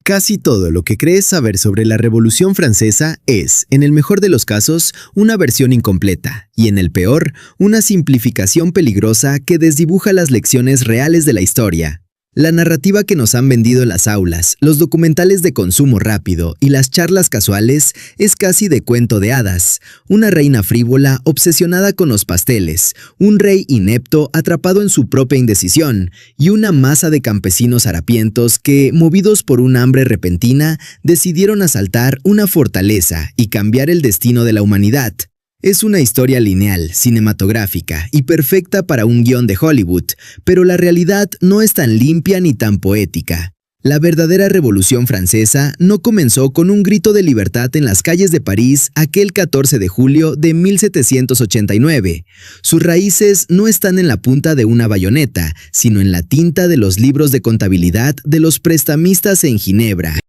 Casi todo lo que crees saber sobre la Revolución Francesa es, en el mejor de los casos, una versión incompleta y, en el peor, una simplificación peligrosa que desdibuja las lecciones reales de la historia. La narrativa que nos han vendido en las aulas, los documentales de consumo rápido y las charlas casuales es casi de cuento de hadas. Una reina frívola obsesionada con los pasteles, un rey inepto atrapado en su propia indecisión y una masa de campesinos harapientos que, movidos por un hambre repentina, decidieron asaltar una fortaleza y cambiar el destino de la humanidad. Es una historia lineal, cinematográfica y perfecta para un guión de Hollywood, pero la realidad no es tan limpia ni tan poética. La verdadera Revolución Francesa no comenzó con un grito de libertad en las calles de París aquel 14 de julio de 1789. Sus raíces no están en la punta de una bayoneta, sino en la tinta de los libros de contabilidad de los prestamistas en Ginebra.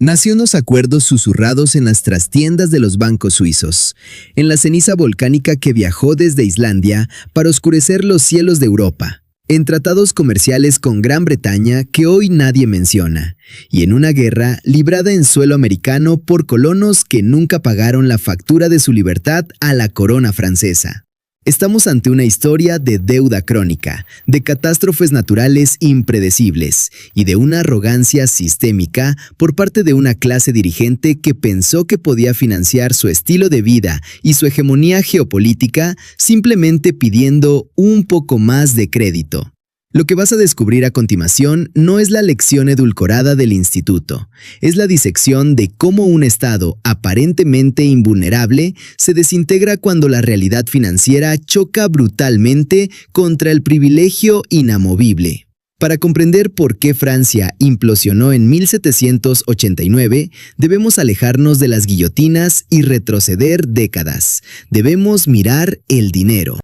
Nació en los acuerdos susurrados en las trastiendas de los bancos suizos, en la ceniza volcánica que viajó desde Islandia para oscurecer los cielos de Europa, en tratados comerciales con Gran Bretaña que hoy nadie menciona, y en una guerra librada en suelo americano por colonos que nunca pagaron la factura de su libertad a la corona francesa. Estamos ante una historia de deuda crónica, de catástrofes naturales impredecibles y de una arrogancia sistémica por parte de una clase dirigente que pensó que podía financiar su estilo de vida y su hegemonía geopolítica simplemente pidiendo un poco más de crédito. Lo que vas a descubrir a continuación no es la lección edulcorada del instituto, es la disección de cómo un Estado aparentemente invulnerable se desintegra cuando la realidad financiera choca brutalmente contra el privilegio inamovible. Para comprender por qué Francia implosionó en 1789, debemos alejarnos de las guillotinas y retroceder décadas. Debemos mirar el dinero.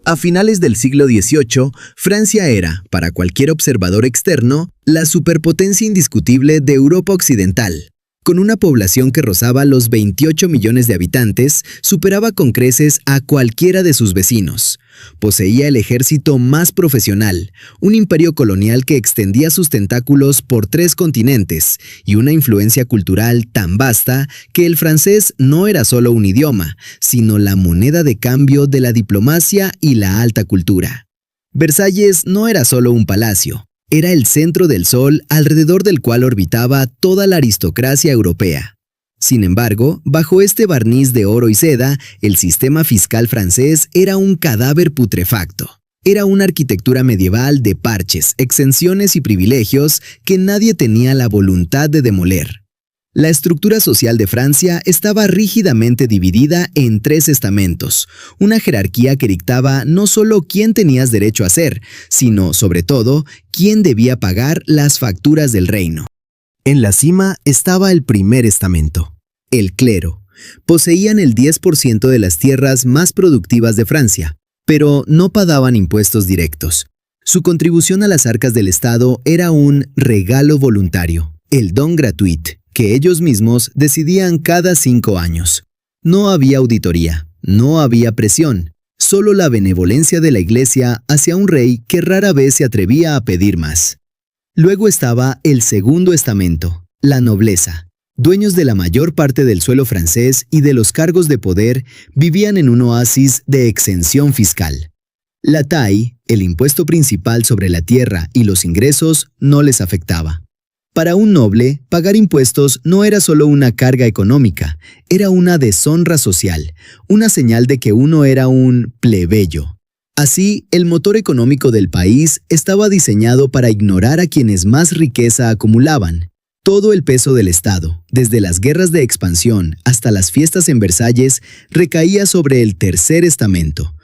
A finales del siglo XVIII, Francia era, para cualquier observador externo, la superpotencia indiscutible de Europa Occidental. Con una población que rozaba los 28 millones de habitantes, superaba con creces a cualquiera de sus vecinos. Poseía el ejército más profesional, un imperio colonial que extendía sus tentáculos por 3 continentes y una influencia cultural tan vasta que el francés no era solo un idioma, sino la moneda de cambio de la diplomacia y la alta cultura. Versalles no era solo un palacio. Era el centro del sol alrededor del cual orbitaba toda la aristocracia europea. Sin embargo, bajo este barniz de oro y seda, el sistema fiscal francés era un cadáver putrefacto. Era una arquitectura medieval de parches, exenciones y privilegios que nadie tenía la voluntad de demoler. La estructura social de Francia estaba rígidamente dividida en 3 estamentos, una jerarquía que dictaba no solo quién tenías derecho a ser, sino, sobre todo, quién debía pagar las facturas del reino. En la cima estaba el primer estamento, el clero. Poseían el 10% de las tierras más productivas de Francia, pero no pagaban impuestos directos. Su contribución a las arcas del Estado era un regalo voluntario, el don gratuit, que ellos mismos decidían cada 5 años. No había auditoría, no había presión, solo la benevolencia de la Iglesia hacia un rey que rara vez se atrevía a pedir más. Luego estaba el segundo estamento, la nobleza. Dueños de la mayor parte del suelo francés y de los cargos de poder, vivían en un oasis de exención fiscal. La taille, el impuesto principal sobre la tierra y los ingresos, no les afectaba. Para un noble, pagar impuestos no era solo una carga económica, era una deshonra social, una señal de que uno era un plebeyo. Así, el motor económico del país estaba diseñado para ignorar a quienes más riqueza acumulaban. Todo el peso del Estado, desde las guerras de expansión hasta las fiestas en Versalles, recaía sobre el tercer estamento.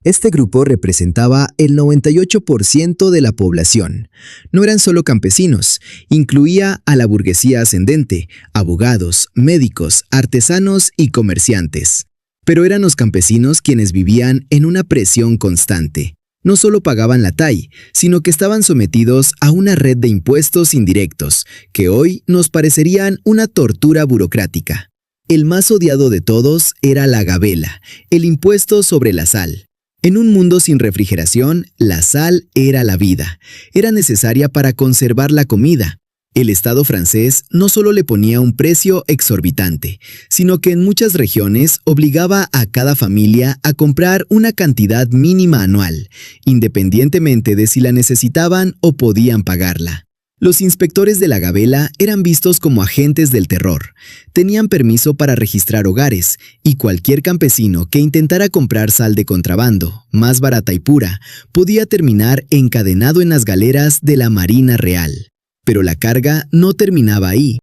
Este grupo representaba el 98% de la población. No eran solo campesinos, incluía a la burguesía ascendente, abogados, médicos, artesanos y comerciantes. Pero eran los campesinos quienes vivían en una presión constante. No solo pagaban la taille, sino que estaban sometidos a una red de impuestos indirectos, que hoy nos parecerían una tortura burocrática. El más odiado de todos era la gabela, el impuesto sobre la sal. En un mundo sin refrigeración, la sal era la vida. Era necesaria para conservar la comida. El Estado francés no solo le ponía un precio exorbitante, sino que en muchas regiones obligaba a cada familia a comprar una cantidad mínima anual, independientemente de si la necesitaban o podían pagarla. Los inspectores de la gabela eran vistos como agentes del terror. Tenían permiso para registrar hogares, y cualquier campesino que intentara comprar sal de contrabando, más barata y pura, podía terminar encadenado en las galeras de la Marina Real. Pero la carga no terminaba ahí.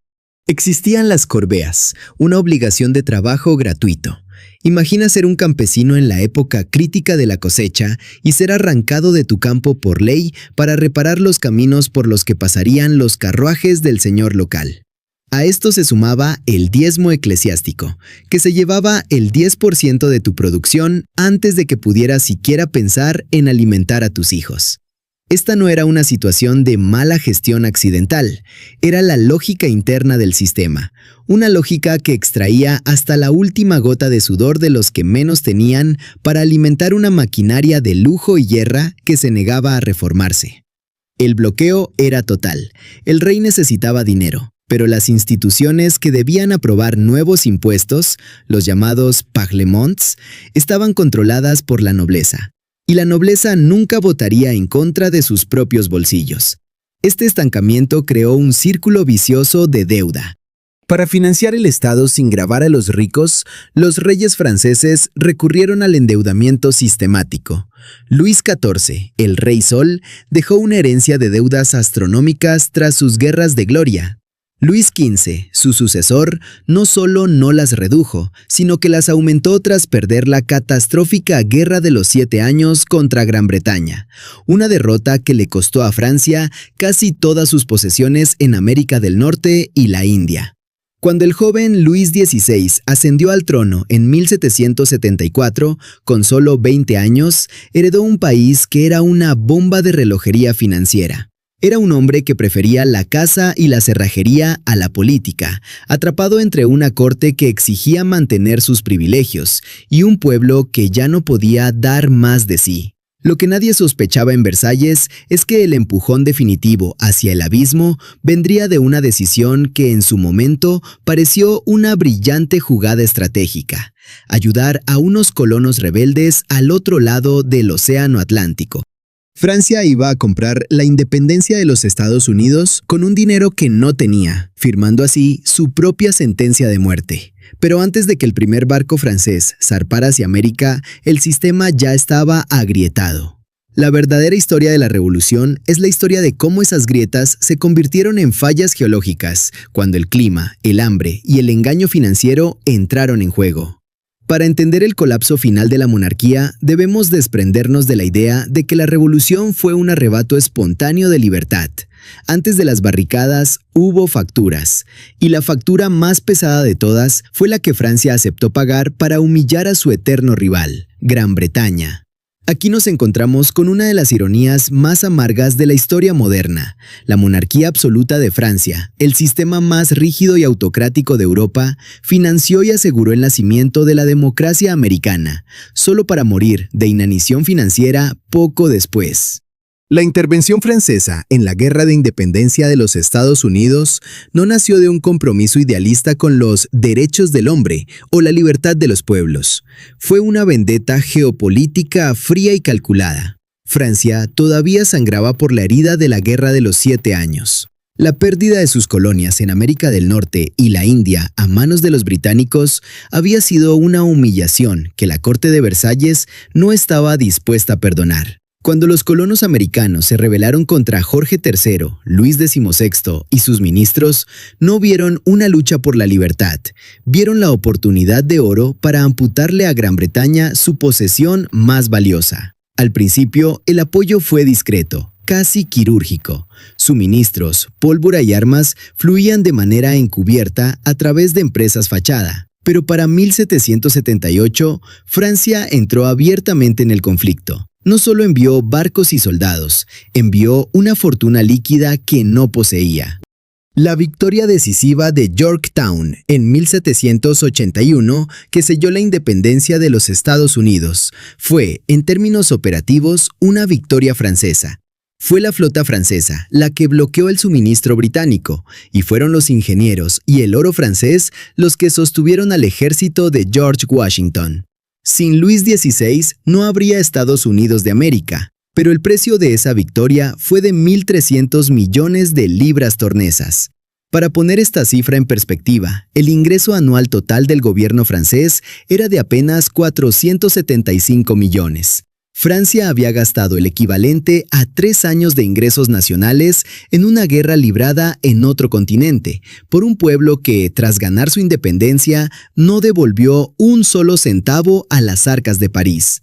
Existían las corbeas, una obligación de trabajo gratuito. Imagina ser un campesino en la época crítica de la cosecha y ser arrancado de tu campo por ley para reparar los caminos por los que pasarían los carruajes del señor local. A esto se sumaba el diezmo eclesiástico, que se llevaba el 10% de tu producción antes de que pudieras siquiera pensar en alimentar a tus hijos. Esta no era una situación de mala gestión accidental, era la lógica interna del sistema, una lógica que extraía hasta la última gota de sudor de los que menos tenían para alimentar una maquinaria de lujo y guerra que se negaba a reformarse. El bloqueo era total, el rey necesitaba dinero, pero las instituciones que debían aprobar nuevos impuestos, los llamados parlements, estaban controladas por la nobleza. Y la nobleza nunca votaría en contra de sus propios bolsillos. Este estancamiento creó un círculo vicioso de deuda. Para financiar el Estado sin gravar a los ricos, los reyes franceses recurrieron al endeudamiento sistemático. Luis XIV, el Rey Sol, dejó una herencia de deudas astronómicas tras sus guerras de gloria. Luis XV, su sucesor, no solo no las redujo, sino que las aumentó tras perder la catastrófica Guerra de los 7 Años contra Gran Bretaña, una derrota que le costó a Francia casi todas sus posesiones en América del Norte y la India. Cuando el joven Luis XVI ascendió al trono en 1774, con solo 20 años, heredó un país que era una bomba de relojería financiera. Era un hombre que prefería la caza y la cerrajería a la política, atrapado entre una corte que exigía mantener sus privilegios y un pueblo que ya no podía dar más de sí. Lo que nadie sospechaba en Versalles es que el empujón definitivo hacia el abismo vendría de una decisión que en su momento pareció una brillante jugada estratégica: ayudar a unos colonos rebeldes al otro lado del Océano Atlántico. Francia iba a comprar la independencia de los Estados Unidos con un dinero que no tenía, firmando así su propia sentencia de muerte. Pero antes de que el primer barco francés zarpara hacia América, el sistema ya estaba agrietado. La verdadera historia de la revolución es la historia de cómo esas grietas se convirtieron en fallas geológicas cuando el clima, el hambre y el engaño financiero entraron en juego. Para entender el colapso final de la monarquía, debemos desprendernos de la idea de que la revolución fue un arrebato espontáneo de libertad. Antes de las barricadas hubo facturas, y la factura más pesada de todas fue la que Francia aceptó pagar para humillar a su eterno rival, Gran Bretaña. Aquí nos encontramos con una de las ironías más amargas de la historia moderna. La monarquía absoluta de Francia, el sistema más rígido y autocrático de Europa, financió y aseguró el nacimiento de la democracia americana, solo para morir de inanición financiera poco después. La intervención francesa en la Guerra de Independencia de los Estados Unidos no nació de un compromiso idealista con los derechos del hombre o la libertad de los pueblos. Fue una vendetta geopolítica fría y calculada. Francia todavía sangraba por la herida de la Guerra de los 7 Años. La pérdida de sus colonias en América del Norte y la India a manos de los británicos había sido una humillación que la corte de Versalles no estaba dispuesta a perdonar. Cuando los colonos americanos se rebelaron contra Jorge III, Luis XVI y sus ministros, no vieron una lucha por la libertad, vieron la oportunidad de oro para amputarle a Gran Bretaña su posesión más valiosa. Al principio, el apoyo fue discreto, casi quirúrgico. Suministros, pólvora y armas fluían de manera encubierta a través de empresas fachada. Pero para 1778, Francia entró abiertamente en el conflicto. No solo envió barcos y soldados, envió una fortuna líquida que no poseía. La victoria decisiva de Yorktown en 1781, que selló la independencia de los Estados Unidos, fue, en términos operativos, una victoria francesa. Fue la flota francesa la que bloqueó el suministro británico, y fueron los ingenieros y el oro francés los que sostuvieron al ejército de George Washington. Sin Luis XVI no habría Estados Unidos de América, pero el precio de esa victoria fue de 1.300 millones de libras tornesas. Para poner esta cifra en perspectiva, el ingreso anual total del gobierno francés era de apenas 475 millones. Francia había gastado el equivalente a 3 años de ingresos nacionales en una guerra librada en otro continente, por un pueblo que, tras ganar su independencia, no devolvió un solo centavo a las arcas de París.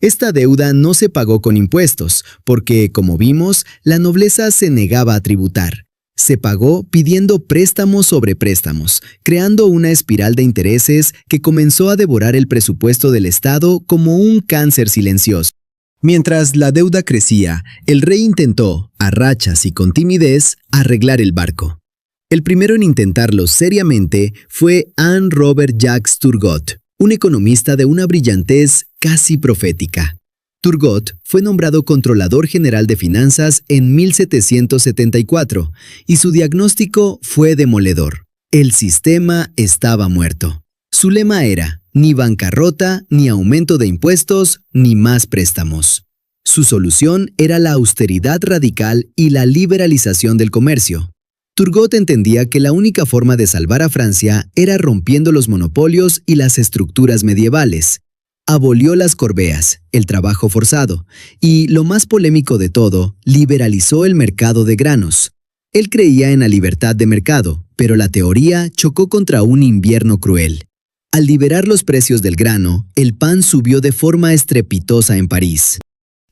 Esta deuda no se pagó con impuestos, porque, como vimos, la nobleza se negaba a tributar. Se pagó pidiendo préstamos sobre préstamos, creando una espiral de intereses que comenzó a devorar el presupuesto del Estado como un cáncer silencioso. Mientras la deuda crecía, el rey intentó, a rachas y con timidez, arreglar el barco. El primero en intentarlo seriamente fue Anne Robert Jacques Turgot, un economista de una brillantez casi profética. Turgot fue nombrado Controlador General de Finanzas en 1774 y su diagnóstico fue demoledor. El sistema estaba muerto. Su lema era: ni bancarrota, ni aumento de impuestos, ni más préstamos. Su solución era la austeridad radical y la liberalización del comercio. Turgot entendía que la única forma de salvar a Francia era rompiendo los monopolios y las estructuras medievales. Abolió las corbeas, el trabajo forzado, y, lo más polémico de todo, liberalizó el mercado de granos. Él creía en la libertad de mercado, pero la teoría chocó contra un invierno cruel. Al liberar los precios del grano, el pan subió de forma estrepitosa en París.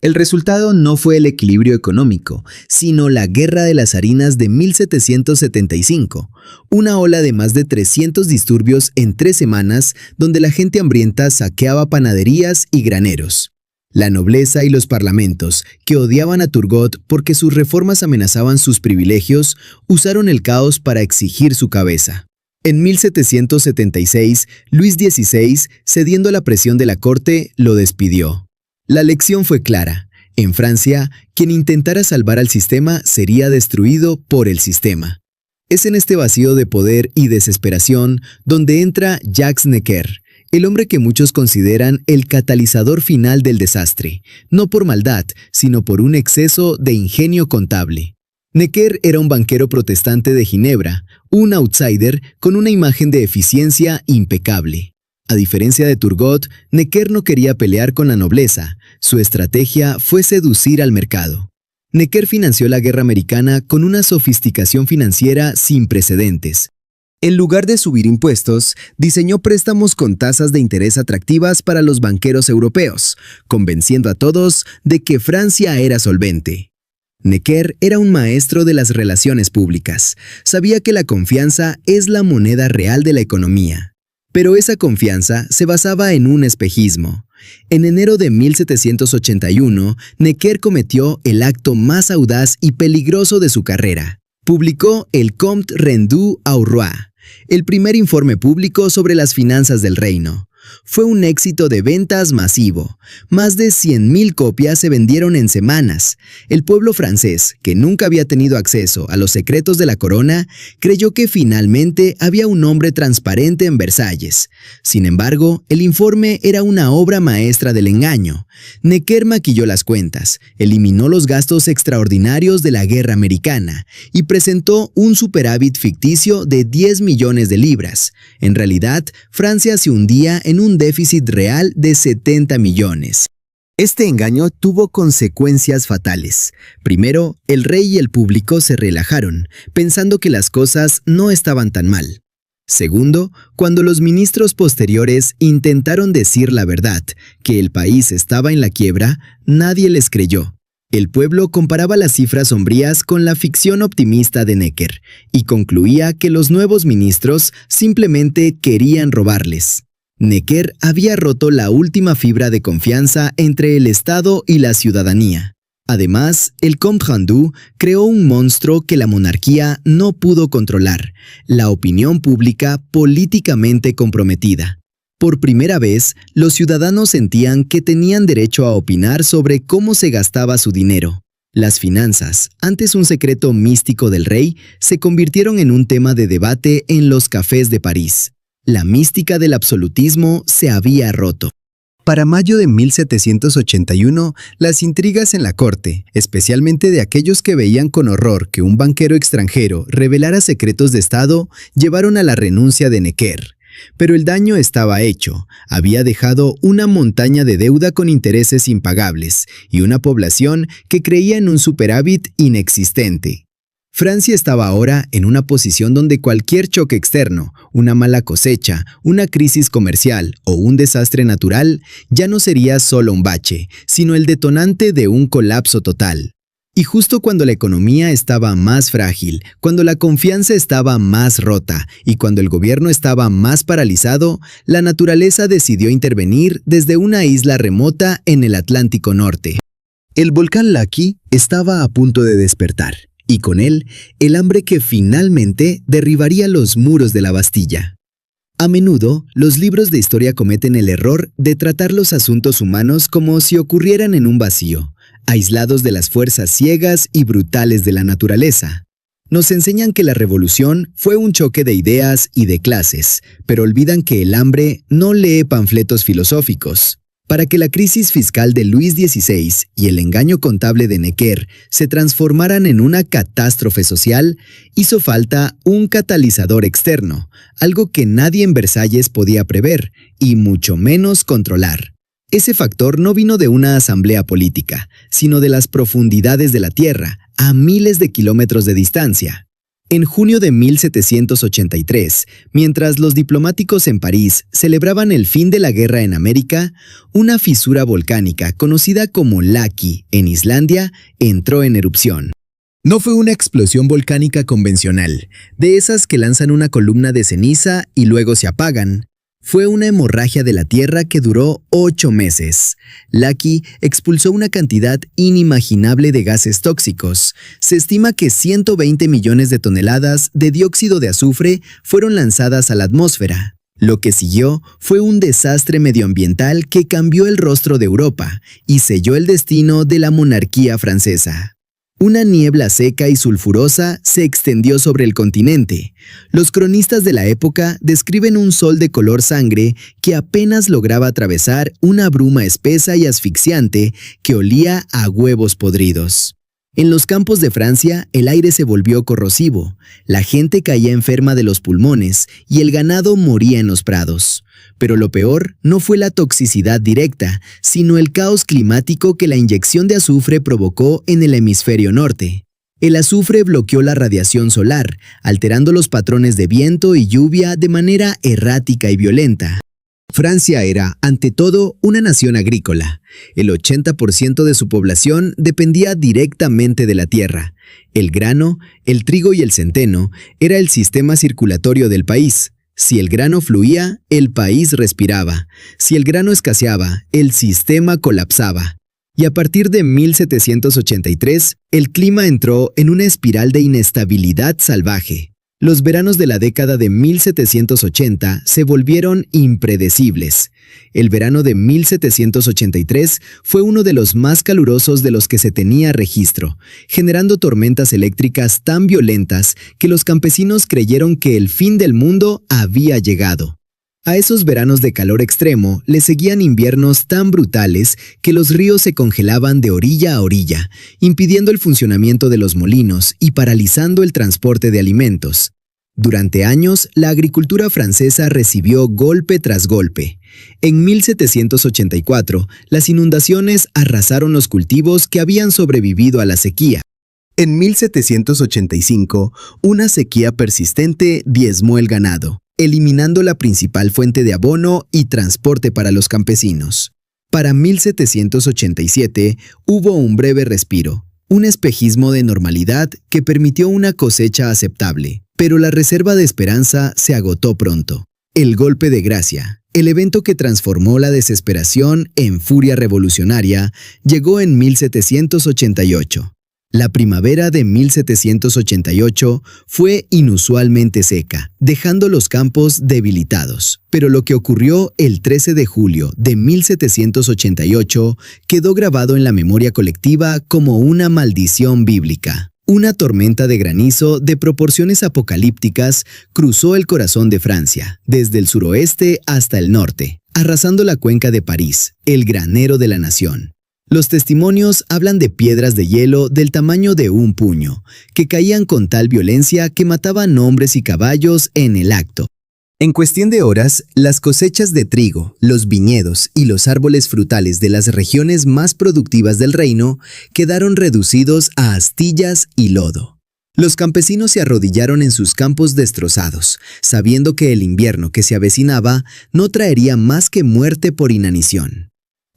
El resultado no fue el equilibrio económico, sino la Guerra de las Harinas de 1775, una ola de más de 300 disturbios en 3 semanas donde la gente hambrienta saqueaba panaderías y graneros. La nobleza y los parlamentos, que odiaban a Turgot porque sus reformas amenazaban sus privilegios, usaron el caos para exigir su cabeza. En 1776, Luis XVI, cediendo a la presión de la corte, lo despidió. La lección fue clara. En Francia, quien intentara salvar al sistema sería destruido por el sistema. Es en este vacío de poder y desesperación donde entra Jacques Necker, el hombre que muchos consideran el catalizador final del desastre, no por maldad, sino por un exceso de ingenio contable. Necker era un banquero protestante de Ginebra, un outsider con una imagen de eficiencia impecable. A diferencia de Turgot, Necker no quería pelear con la nobleza. Su estrategia fue seducir al mercado. Necker financió la guerra americana con una sofisticación financiera sin precedentes. En lugar de subir impuestos, diseñó préstamos con tasas de interés atractivas para los banqueros europeos, convenciendo a todos de que Francia era solvente. Necker era un maestro de las relaciones públicas. Sabía que la confianza es la moneda real de la economía. Pero esa confianza se basaba en un espejismo. En enero de 1781, Necker cometió el acto más audaz y peligroso de su carrera. Publicó el Compte Rendu au Roi, el primer informe público sobre las finanzas del reino. Fue un éxito de ventas masivo. Más de 100.000 copias se vendieron en semanas. El pueblo francés, que nunca había tenido acceso a los secretos de la corona, creyó que finalmente había un hombre transparente en Versalles. Sin embargo, el informe era una obra maestra del engaño. Necker maquilló las cuentas, eliminó los gastos extraordinarios de la guerra americana y presentó un superávit ficticio de 10 millones de libras. En realidad, Francia se hundía en un déficit real de 70 millones. Este engaño tuvo consecuencias fatales. Primero, el rey y el público se relajaron, pensando que las cosas no estaban tan mal. Segundo, cuando los ministros posteriores intentaron decir la verdad, que el país estaba en la quiebra, nadie les creyó. El pueblo comparaba las cifras sombrías con la ficción optimista de Necker y concluía que los nuevos ministros simplemente querían robarles. Necker había roto la última fibra de confianza entre el Estado y la ciudadanía. Además, el Compte Rendu creó un monstruo que la monarquía no pudo controlar, la opinión pública políticamente comprometida. Por primera vez, los ciudadanos sentían que tenían derecho a opinar sobre cómo se gastaba su dinero. Las finanzas, antes un secreto místico del rey, se convirtieron en un tema de debate en los cafés de París. La mística del absolutismo se había roto. Para mayo de 1781, las intrigas en la corte, especialmente de aquellos que veían con horror que un banquero extranjero revelara secretos de Estado, llevaron a la renuncia de Necker. Pero el daño estaba hecho, había dejado una montaña de deuda con intereses impagables y una población que creía en un superávit inexistente. Francia estaba ahora en una posición donde cualquier choque externo, una mala cosecha, una crisis comercial o un desastre natural ya no sería solo un bache, sino el detonante de un colapso total. Y justo cuando la economía estaba más frágil, cuando la confianza estaba más rota y cuando el gobierno estaba más paralizado, la naturaleza decidió intervenir desde una isla remota en el Atlántico Norte. El volcán Laki estaba a punto de despertar, y con él, el hambre que finalmente derribaría los muros de la Bastilla. A menudo, los libros de historia cometen el error de tratar los asuntos humanos como si ocurrieran en un vacío, aislados de las fuerzas ciegas y brutales de la naturaleza. Nos enseñan que la revolución fue un choque de ideas y de clases, pero olvidan que el hambre no lee panfletos filosóficos. Para que la crisis fiscal de Luis XVI y el engaño contable de Necker se transformaran en una catástrofe social, hizo falta un catalizador externo, algo que nadie en Versalles podía prever, y mucho menos controlar. Ese factor no vino de una asamblea política, sino de las profundidades de la tierra, a miles de kilómetros de distancia. En junio de 1783, mientras los diplomáticos en París celebraban el fin de la guerra en América, una fisura volcánica conocida como Laki en Islandia entró en erupción. No fue una explosión volcánica convencional, de esas que lanzan una columna de ceniza y luego se apagan. Fue una hemorragia de la Tierra que duró 8 meses. Laki expulsó una cantidad inimaginable de gases tóxicos. Se estima que 120 millones de toneladas de dióxido de azufre fueron lanzadas a la atmósfera. Lo que siguió fue un desastre medioambiental que cambió el rostro de Europa y selló el destino de la monarquía francesa. Una niebla seca y sulfurosa se extendió sobre el continente. Los cronistas de la época describen un sol de color sangre que apenas lograba atravesar una bruma espesa y asfixiante que olía a huevos podridos. En los campos de Francia, el aire se volvió corrosivo, la gente caía enferma de los pulmones y el ganado moría en los prados. Pero lo peor no fue la toxicidad directa, sino el caos climático que la inyección de azufre provocó en el hemisferio norte. El azufre bloqueó la radiación solar, alterando los patrones de viento y lluvia de manera errática y violenta. Francia era, ante todo, una nación agrícola. El 80% de su población dependía directamente de la tierra. El grano, el trigo y el centeno era el sistema circulatorio del país. Si el grano fluía, el país respiraba. Si el grano escaseaba, el sistema colapsaba. Y a partir de 1783, el clima entró en una espiral de inestabilidad salvaje. Los veranos de la década de 1780 se volvieron impredecibles. El verano de 1783 fue uno de los más calurosos de los que se tenía registro, generando tormentas eléctricas tan violentas que los campesinos creyeron que el fin del mundo había llegado. A esos veranos de calor extremo le seguían inviernos tan brutales que los ríos se congelaban de orilla a orilla, impidiendo el funcionamiento de los molinos y paralizando el transporte de alimentos. Durante años, la agricultura francesa recibió golpe tras golpe. En 1784, las inundaciones arrasaron los cultivos que habían sobrevivido a la sequía. En 1785, una sequía persistente diezmó el ganado, eliminando la principal fuente de abono y transporte para los campesinos. Para 1787 hubo un breve respiro, un espejismo de normalidad que permitió una cosecha aceptable, pero la reserva de esperanza se agotó pronto. El golpe de gracia, el evento que transformó la desesperación en furia revolucionaria, llegó en 1788. La primavera de 1788 fue inusualmente seca, dejando los campos debilitados. Pero lo que ocurrió el 13 de julio de 1788 quedó grabado en la memoria colectiva como una maldición bíblica. Una tormenta de granizo de proporciones apocalípticas cruzó el corazón de Francia, desde el suroeste hasta el norte, arrasando la cuenca de París, el granero de la nación. Los testimonios hablan de piedras de hielo del tamaño de un puño, que caían con tal violencia que mataban hombres y caballos en el acto. En cuestión de horas, las cosechas de trigo, los viñedos y los árboles frutales de las regiones más productivas del reino quedaron reducidos a astillas y lodo. Los campesinos se arrodillaron en sus campos destrozados, sabiendo que el invierno que se avecinaba no traería más que muerte por inanición.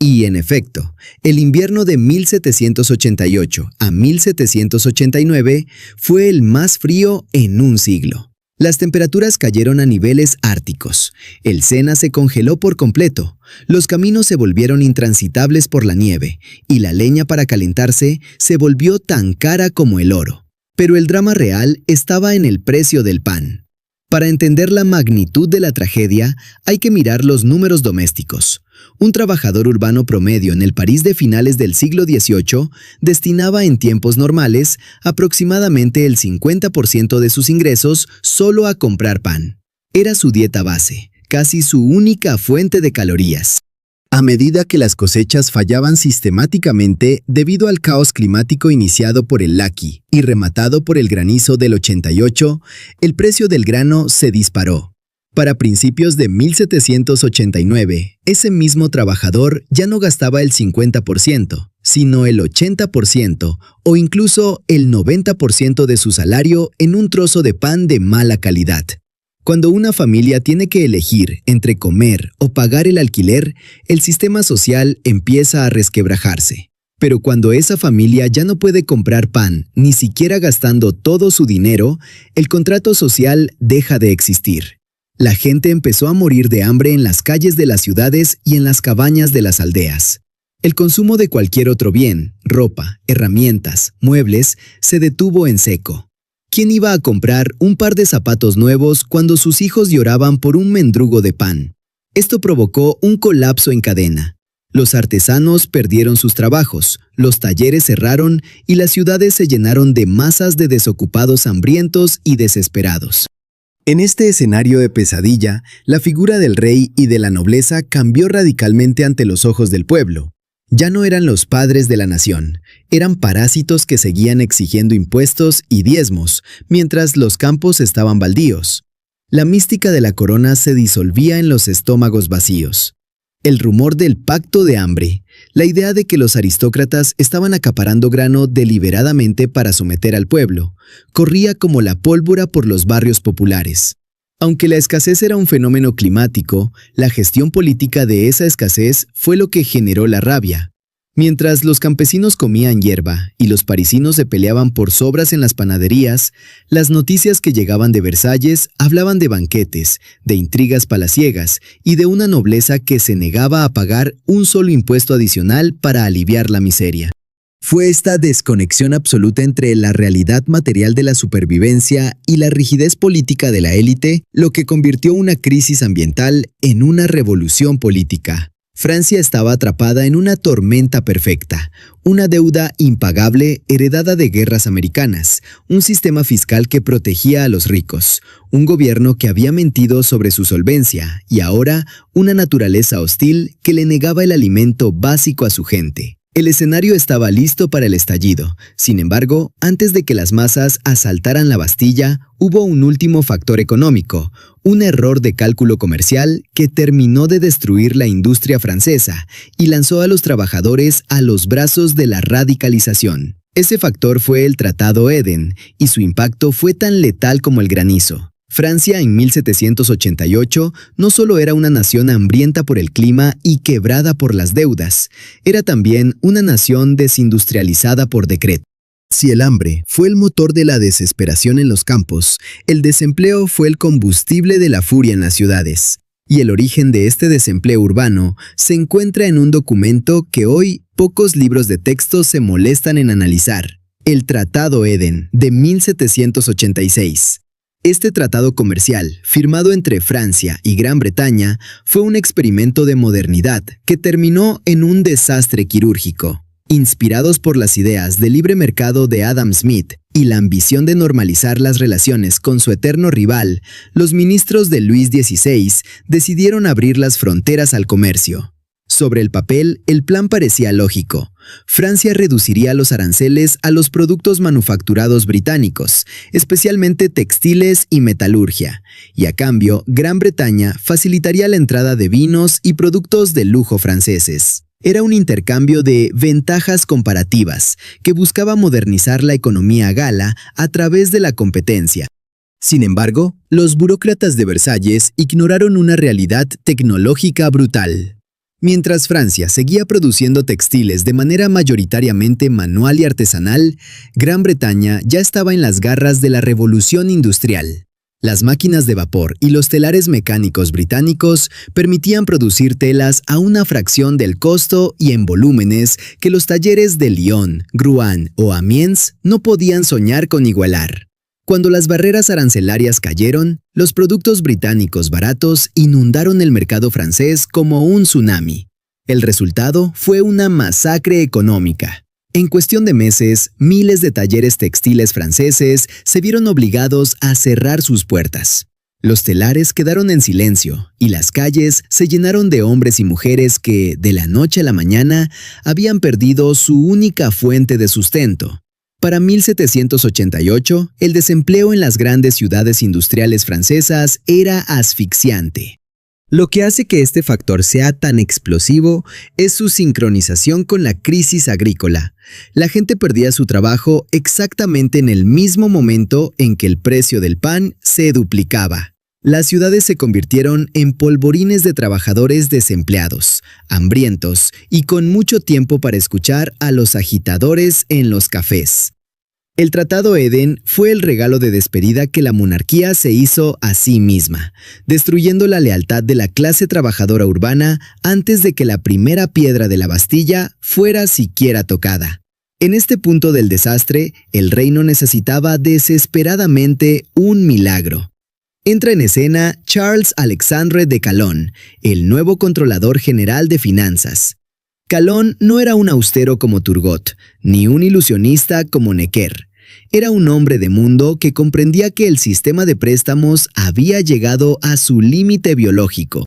Y en efecto, el invierno de 1788 a 1789 fue el más frío en un siglo. Las temperaturas cayeron a niveles árticos, el Sena se congeló por completo, los caminos se volvieron intransitables por la nieve y la leña para calentarse se volvió tan cara como el oro. Pero el drama real estaba en el precio del pan. Para entender la magnitud de la tragedia, hay que mirar los números domésticos. Un trabajador urbano promedio en el París de finales del siglo XVIII destinaba en tiempos normales aproximadamente el 50% de sus ingresos solo a comprar pan. Era su dieta base, casi su única fuente de calorías. A medida que las cosechas fallaban sistemáticamente debido al caos climático iniciado por el laqui y rematado por el granizo del 88, el precio del grano se disparó. Para principios de 1789, ese mismo trabajador ya no gastaba el 50%, sino el 80% o incluso el 90% de su salario en un trozo de pan de mala calidad. Cuando una familia tiene que elegir entre comer o pagar el alquiler, el sistema social empieza a resquebrajarse. Pero cuando esa familia ya no puede comprar pan, ni siquiera gastando todo su dinero, el contrato social deja de existir. La gente empezó a morir de hambre en las calles de las ciudades y en las cabañas de las aldeas. El consumo de cualquier otro bien, ropa, herramientas, muebles, se detuvo en seco. ¿Quién iba a comprar un par de zapatos nuevos cuando sus hijos lloraban por un mendrugo de pan? Esto provocó un colapso en cadena. Los artesanos perdieron sus trabajos, los talleres cerraron y las ciudades se llenaron de masas de desocupados hambrientos y desesperados. En este escenario de pesadilla, la figura del rey y de la nobleza cambió radicalmente ante los ojos del pueblo. Ya no eran los padres de la nación, eran parásitos que seguían exigiendo impuestos y diezmos, mientras los campos estaban baldíos. La mística de la corona se disolvía en los estómagos vacíos. El rumor del pacto de hambre, la idea de que los aristócratas estaban acaparando grano deliberadamente para someter al pueblo, corría como la pólvora por los barrios populares. Aunque la escasez era un fenómeno climático, la gestión política de esa escasez fue lo que generó la rabia. Mientras los campesinos comían hierba y los parisinos se peleaban por sobras en las panaderías, las noticias que llegaban de Versalles hablaban de banquetes, de intrigas palaciegas y de una nobleza que se negaba a pagar un solo impuesto adicional para aliviar la miseria. Fue esta desconexión absoluta entre la realidad material de la supervivencia y la rigidez política de la élite lo que convirtió una crisis ambiental en una revolución política. Francia estaba atrapada en una tormenta perfecta, una deuda impagable heredada de guerras americanas, un sistema fiscal que protegía a los ricos, un gobierno que había mentido sobre su solvencia y ahora una naturaleza hostil que le negaba el alimento básico a su gente. El escenario estaba listo para el estallido. Sin embargo, antes de que las masas asaltaran la Bastilla, hubo un último factor económico, un error de cálculo comercial que terminó de destruir la industria francesa y lanzó a los trabajadores a los brazos de la radicalización. Ese factor fue el Tratado Eden, y su impacto fue tan letal como el granizo. Francia en 1788 no solo era una nación hambrienta por el clima y quebrada por las deudas, era también una nación desindustrializada por decreto. Si el hambre fue el motor de la desesperación en los campos, el desempleo fue el combustible de la furia en las ciudades. Y el origen de este desempleo urbano se encuentra en un documento que hoy pocos libros de texto se molestan en analizar: El Tratado Eden, de 1786. Este tratado comercial, firmado entre Francia y Gran Bretaña, fue un experimento de modernidad que terminó en un desastre quirúrgico. Inspirados por las ideas de libre mercado de Adam Smith y la ambición de normalizar las relaciones con su eterno rival, los ministros de Luis XVI decidieron abrir las fronteras al comercio. Sobre el papel, el plan parecía lógico. Francia reduciría los aranceles a los productos manufacturados británicos, especialmente textiles y metalurgia, y a cambio, Gran Bretaña facilitaría la entrada de vinos y productos de lujo franceses. Era un intercambio de ventajas comparativas que buscaba modernizar la economía gala a través de la competencia. Sin embargo, los burócratas de Versalles ignoraron una realidad tecnológica brutal. Mientras Francia seguía produciendo textiles de manera mayoritariamente manual y artesanal, Gran Bretaña ya estaba en las garras de la revolución industrial. Las máquinas de vapor y los telares mecánicos británicos permitían producir telas a una fracción del costo y en volúmenes que los talleres de Lyon, Rouen o Amiens no podían soñar con igualar. Cuando las barreras arancelarias cayeron, los productos británicos baratos inundaron el mercado francés como un tsunami. El resultado fue una masacre económica. En cuestión de meses, miles de talleres textiles franceses se vieron obligados a cerrar sus puertas. Los telares quedaron en silencio y las calles se llenaron de hombres y mujeres que, de la noche a la mañana, habían perdido su única fuente de sustento. Para 1788, el desempleo en las grandes ciudades industriales francesas era asfixiante. Lo que hace que este factor sea tan explosivo es su sincronización con la crisis agrícola. La gente perdía su trabajo exactamente en el mismo momento en que el precio del pan se duplicaba. Las ciudades se convirtieron en polvorines de trabajadores desempleados, hambrientos y con mucho tiempo para escuchar a los agitadores en los cafés. El Tratado Eden fue el regalo de despedida que la monarquía se hizo a sí misma, destruyendo la lealtad de la clase trabajadora urbana antes de que la primera piedra de la Bastilla fuera siquiera tocada. En este punto del desastre, el reino necesitaba desesperadamente un milagro. Entra en escena Charles Alexandre de Calonne, el nuevo controlador general de finanzas. Calonne no era un austero como Turgot, ni un ilusionista como Necker. Era un hombre de mundo que comprendía que el sistema de préstamos había llegado a su límite biológico.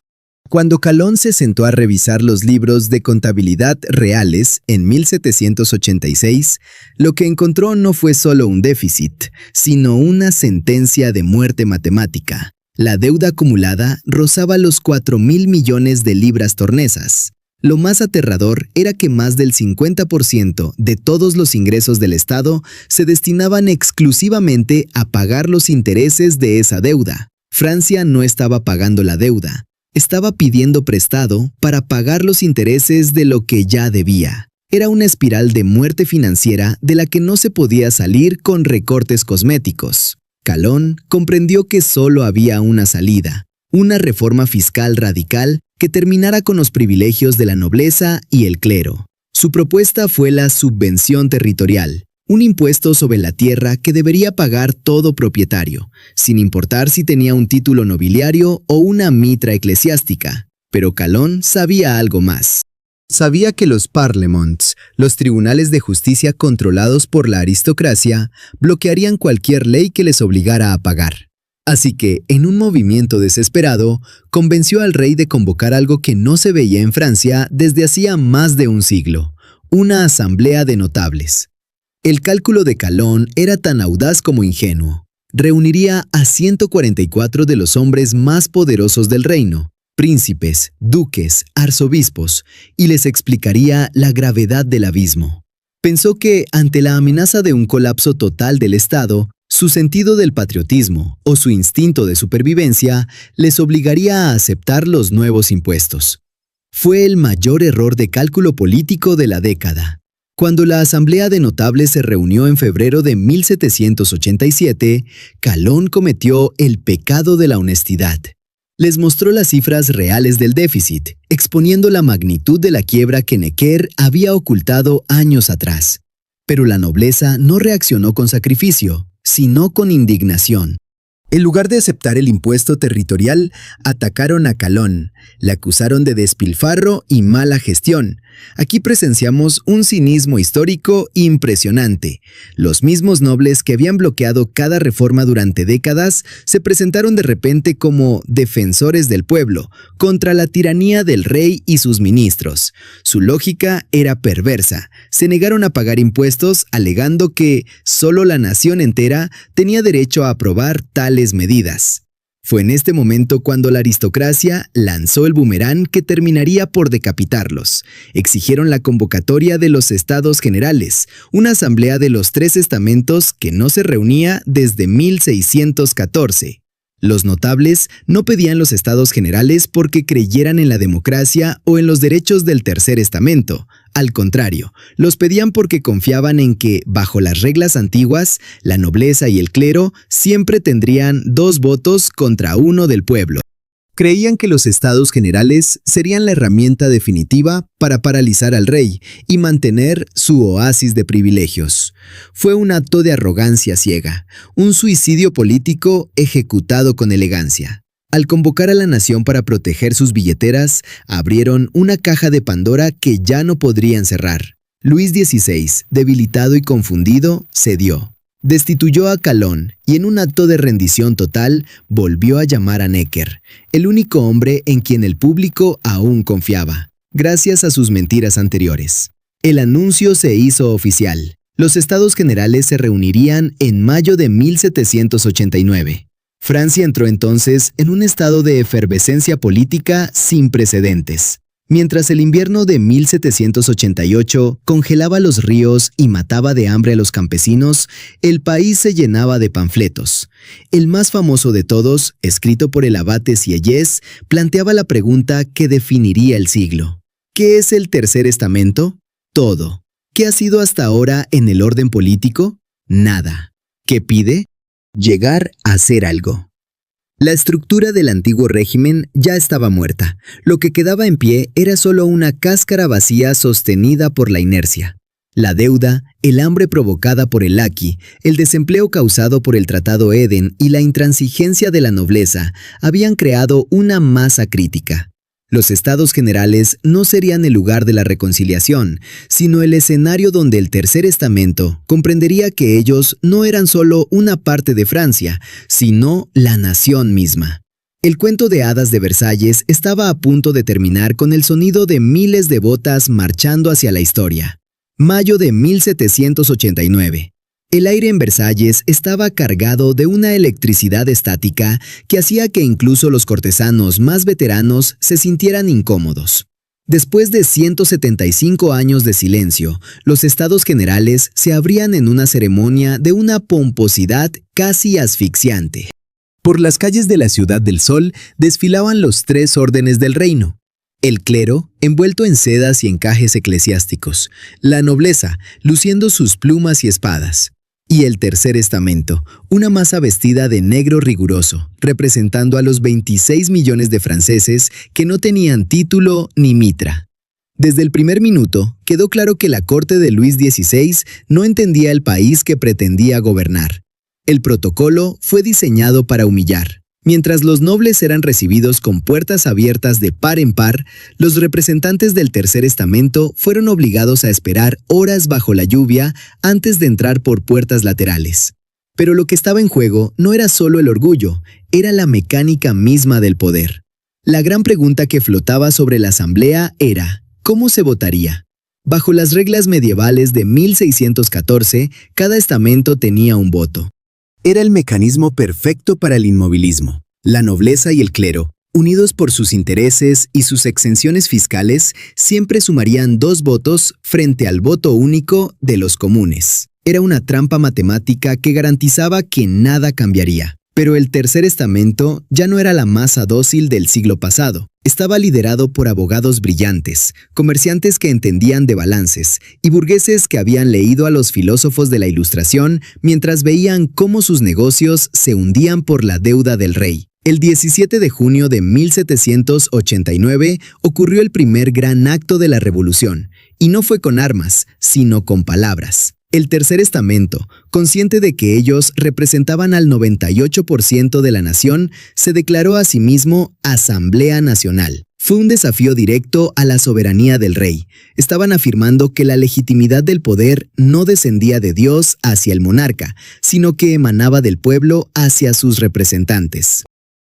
Cuando Calonne se sentó a revisar los libros de contabilidad reales en 1786, lo que encontró no fue solo un déficit, sino una sentencia de muerte matemática. La deuda acumulada rozaba los 4.000 millones de libras tornesas. Lo más aterrador era que más del 50% de todos los ingresos del Estado se destinaban exclusivamente a pagar los intereses de esa deuda. Francia no estaba pagando la deuda. Estaba pidiendo prestado para pagar los intereses de lo que ya debía. Era una espiral de muerte financiera de la que no se podía salir con recortes cosméticos. Calonne comprendió que solo había una salida, una reforma fiscal radical que terminara con los privilegios de la nobleza y el clero. Su propuesta fue la subvención territorial, un impuesto sobre la tierra que debería pagar todo propietario, sin importar si tenía un título nobiliario o una mitra eclesiástica. Pero Calonne sabía algo más. Sabía que los parlements, los tribunales de justicia controlados por la aristocracia, bloquearían cualquier ley que les obligara a pagar. Así que, en un movimiento desesperado, convenció al rey de convocar algo que no se veía en Francia desde hacía más de un siglo, una asamblea de notables. El cálculo de Calonne era tan audaz como ingenuo. Reuniría a 144 de los hombres más poderosos del reino, príncipes, duques, arzobispos, y les explicaría la gravedad del abismo. Pensó que, ante la amenaza de un colapso total del Estado, su sentido del patriotismo o su instinto de supervivencia les obligaría a aceptar los nuevos impuestos. Fue el mayor error de cálculo político de la década. Cuando la Asamblea de Notables se reunió en febrero de 1787, Calonne cometió el pecado de la honestidad. Les mostró las cifras reales del déficit, exponiendo la magnitud de la quiebra que Necker había ocultado años atrás. Pero la nobleza no reaccionó con sacrificio, sino con indignación. En lugar de aceptar el impuesto territorial, atacaron a Calonne, le acusaron de despilfarro y mala gestión. Aquí presenciamos un cinismo histórico impresionante. Los mismos nobles que habían bloqueado cada reforma durante décadas se presentaron de repente como defensores del pueblo, contra la tiranía del rey y sus ministros. Su lógica era perversa. Se negaron a pagar impuestos alegando que solo la nación entera tenía derecho a aprobar tales medidas. Fue en este momento cuando la aristocracia lanzó el boomerang que terminaría por decapitarlos. Exigieron la convocatoria de los Estados Generales, una asamblea de los tres estamentos que no se reunía desde 1614. Los notables no pedían los Estados Generales porque creyeran en la democracia o en los derechos del Tercer Estamento. Al contrario, los pedían porque confiaban en que, bajo las reglas antiguas, la nobleza y el clero siempre tendrían 2 votos contra 1 del pueblo. Creían que los Estados Generales serían la herramienta definitiva para paralizar al rey y mantener su oasis de privilegios. Fue un acto de arrogancia ciega, un suicidio político ejecutado con elegancia. Al convocar a la nación para proteger sus billeteras, abrieron una caja de Pandora que ya no podrían cerrar. Luis XVI, debilitado y confundido, cedió. Destituyó a Calonne y en un acto de rendición total volvió a llamar a Necker, el único hombre en quien el público aún confiaba, gracias a sus mentiras anteriores. El anuncio se hizo oficial. Los Estados Generales se reunirían en mayo de 1789. Francia entró entonces en un estado de efervescencia política sin precedentes. Mientras el invierno de 1788 congelaba los ríos y mataba de hambre a los campesinos, el país se llenaba de panfletos. El más famoso de todos, escrito por el abate Sieyès, planteaba la pregunta que definiría el siglo. ¿Qué es el Tercer Estamento? Todo. ¿Qué ha sido hasta ahora en el orden político? Nada. ¿Qué pide? Llegar a hacer algo. La estructura del antiguo régimen ya estaba muerta. Lo que quedaba en pie era solo una cáscara vacía sostenida por la inercia. La deuda, el hambre provocada por el laqui, el desempleo causado por el Tratado Eden y la intransigencia de la nobleza habían creado una masa crítica. Los Estados Generales no serían el lugar de la reconciliación, sino el escenario donde el Tercer Estamento comprendería que ellos no eran solo una parte de Francia, sino la nación misma. El cuento de hadas de Versalles estaba a punto de terminar con el sonido de miles de botas marchando hacia la historia. Mayo de 1789. El aire en Versalles estaba cargado de una electricidad estática que hacía que incluso los cortesanos más veteranos se sintieran incómodos. Después de 175 años de silencio, los Estados Generales se abrían en una ceremonia de una pomposidad casi asfixiante. Por las calles de la Ciudad del Sol desfilaban los 3 órdenes del reino. El clero, envuelto en sedas y encajes eclesiásticos, la nobleza, luciendo sus plumas y espadas, y el Tercer Estamento, una masa vestida de negro riguroso, representando a los 26 millones de franceses que no tenían título ni mitra. Desde el primer minuto, quedó claro que la corte de Luis XVI no entendía el país que pretendía gobernar. El protocolo fue diseñado para humillar. Mientras los nobles eran recibidos con puertas abiertas de par en par, los representantes del Tercer Estamento fueron obligados a esperar horas bajo la lluvia antes de entrar por puertas laterales. Pero lo que estaba en juego no era solo el orgullo, era la mecánica misma del poder. La gran pregunta que flotaba sobre la asamblea era, ¿cómo se votaría? Bajo las reglas medievales de 1614, cada estamento tenía un voto. Era el mecanismo perfecto para el inmovilismo. La nobleza y el clero, unidos por sus intereses y sus exenciones fiscales, siempre sumarían 2 votos frente al voto único de los comunes. Era una trampa matemática que garantizaba que nada cambiaría. Pero el Tercer Estamento ya no era la masa dócil del siglo pasado. Estaba liderado por abogados brillantes, comerciantes que entendían de balances y burgueses que habían leído a los filósofos de la Ilustración mientras veían cómo sus negocios se hundían por la deuda del rey. El 17 de junio de 1789 ocurrió el primer gran acto de la revolución, y no fue con armas, sino con palabras. El tercer estamento, consciente de que ellos representaban al 98% de la nación, se declaró a sí mismo Asamblea Nacional. Fue un desafío directo a la soberanía del rey. Estaban afirmando que la legitimidad del poder no descendía de Dios hacia el monarca, sino que emanaba del pueblo hacia sus representantes.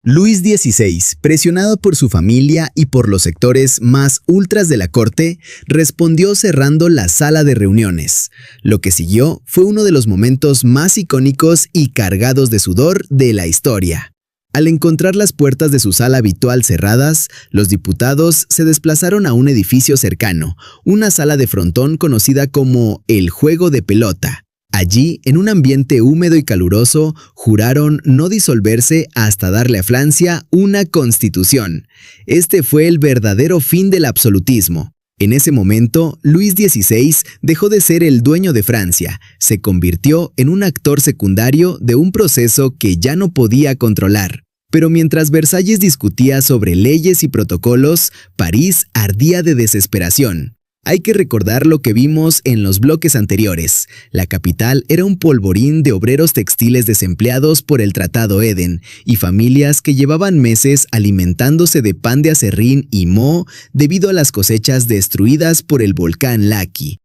Luis XVI, presionado por su familia y por los sectores más ultras de la corte, respondió cerrando la sala de reuniones. Lo que siguió fue uno de los momentos más icónicos y cargados de sudor de la historia. Al encontrar las puertas de su sala habitual cerradas, los diputados se desplazaron a un edificio cercano, una sala de frontón conocida como el juego de pelota. Allí, en un ambiente húmedo y caluroso, juraron no disolverse hasta darle a Francia una constitución. Este fue el verdadero fin del absolutismo. En ese momento, Luis XVI dejó de ser el dueño de Francia, se convirtió en un actor secundario de un proceso que ya no podía controlar. Pero mientras Versalles discutía sobre leyes y protocolos, París ardía de desesperación. Hay que recordar lo que vimos en los bloques anteriores. La capital era un polvorín de obreros textiles desempleados por el Tratado Eden y familias que llevaban meses alimentándose de pan de aserrín y moho debido a las cosechas destruidas por el volcán Laki.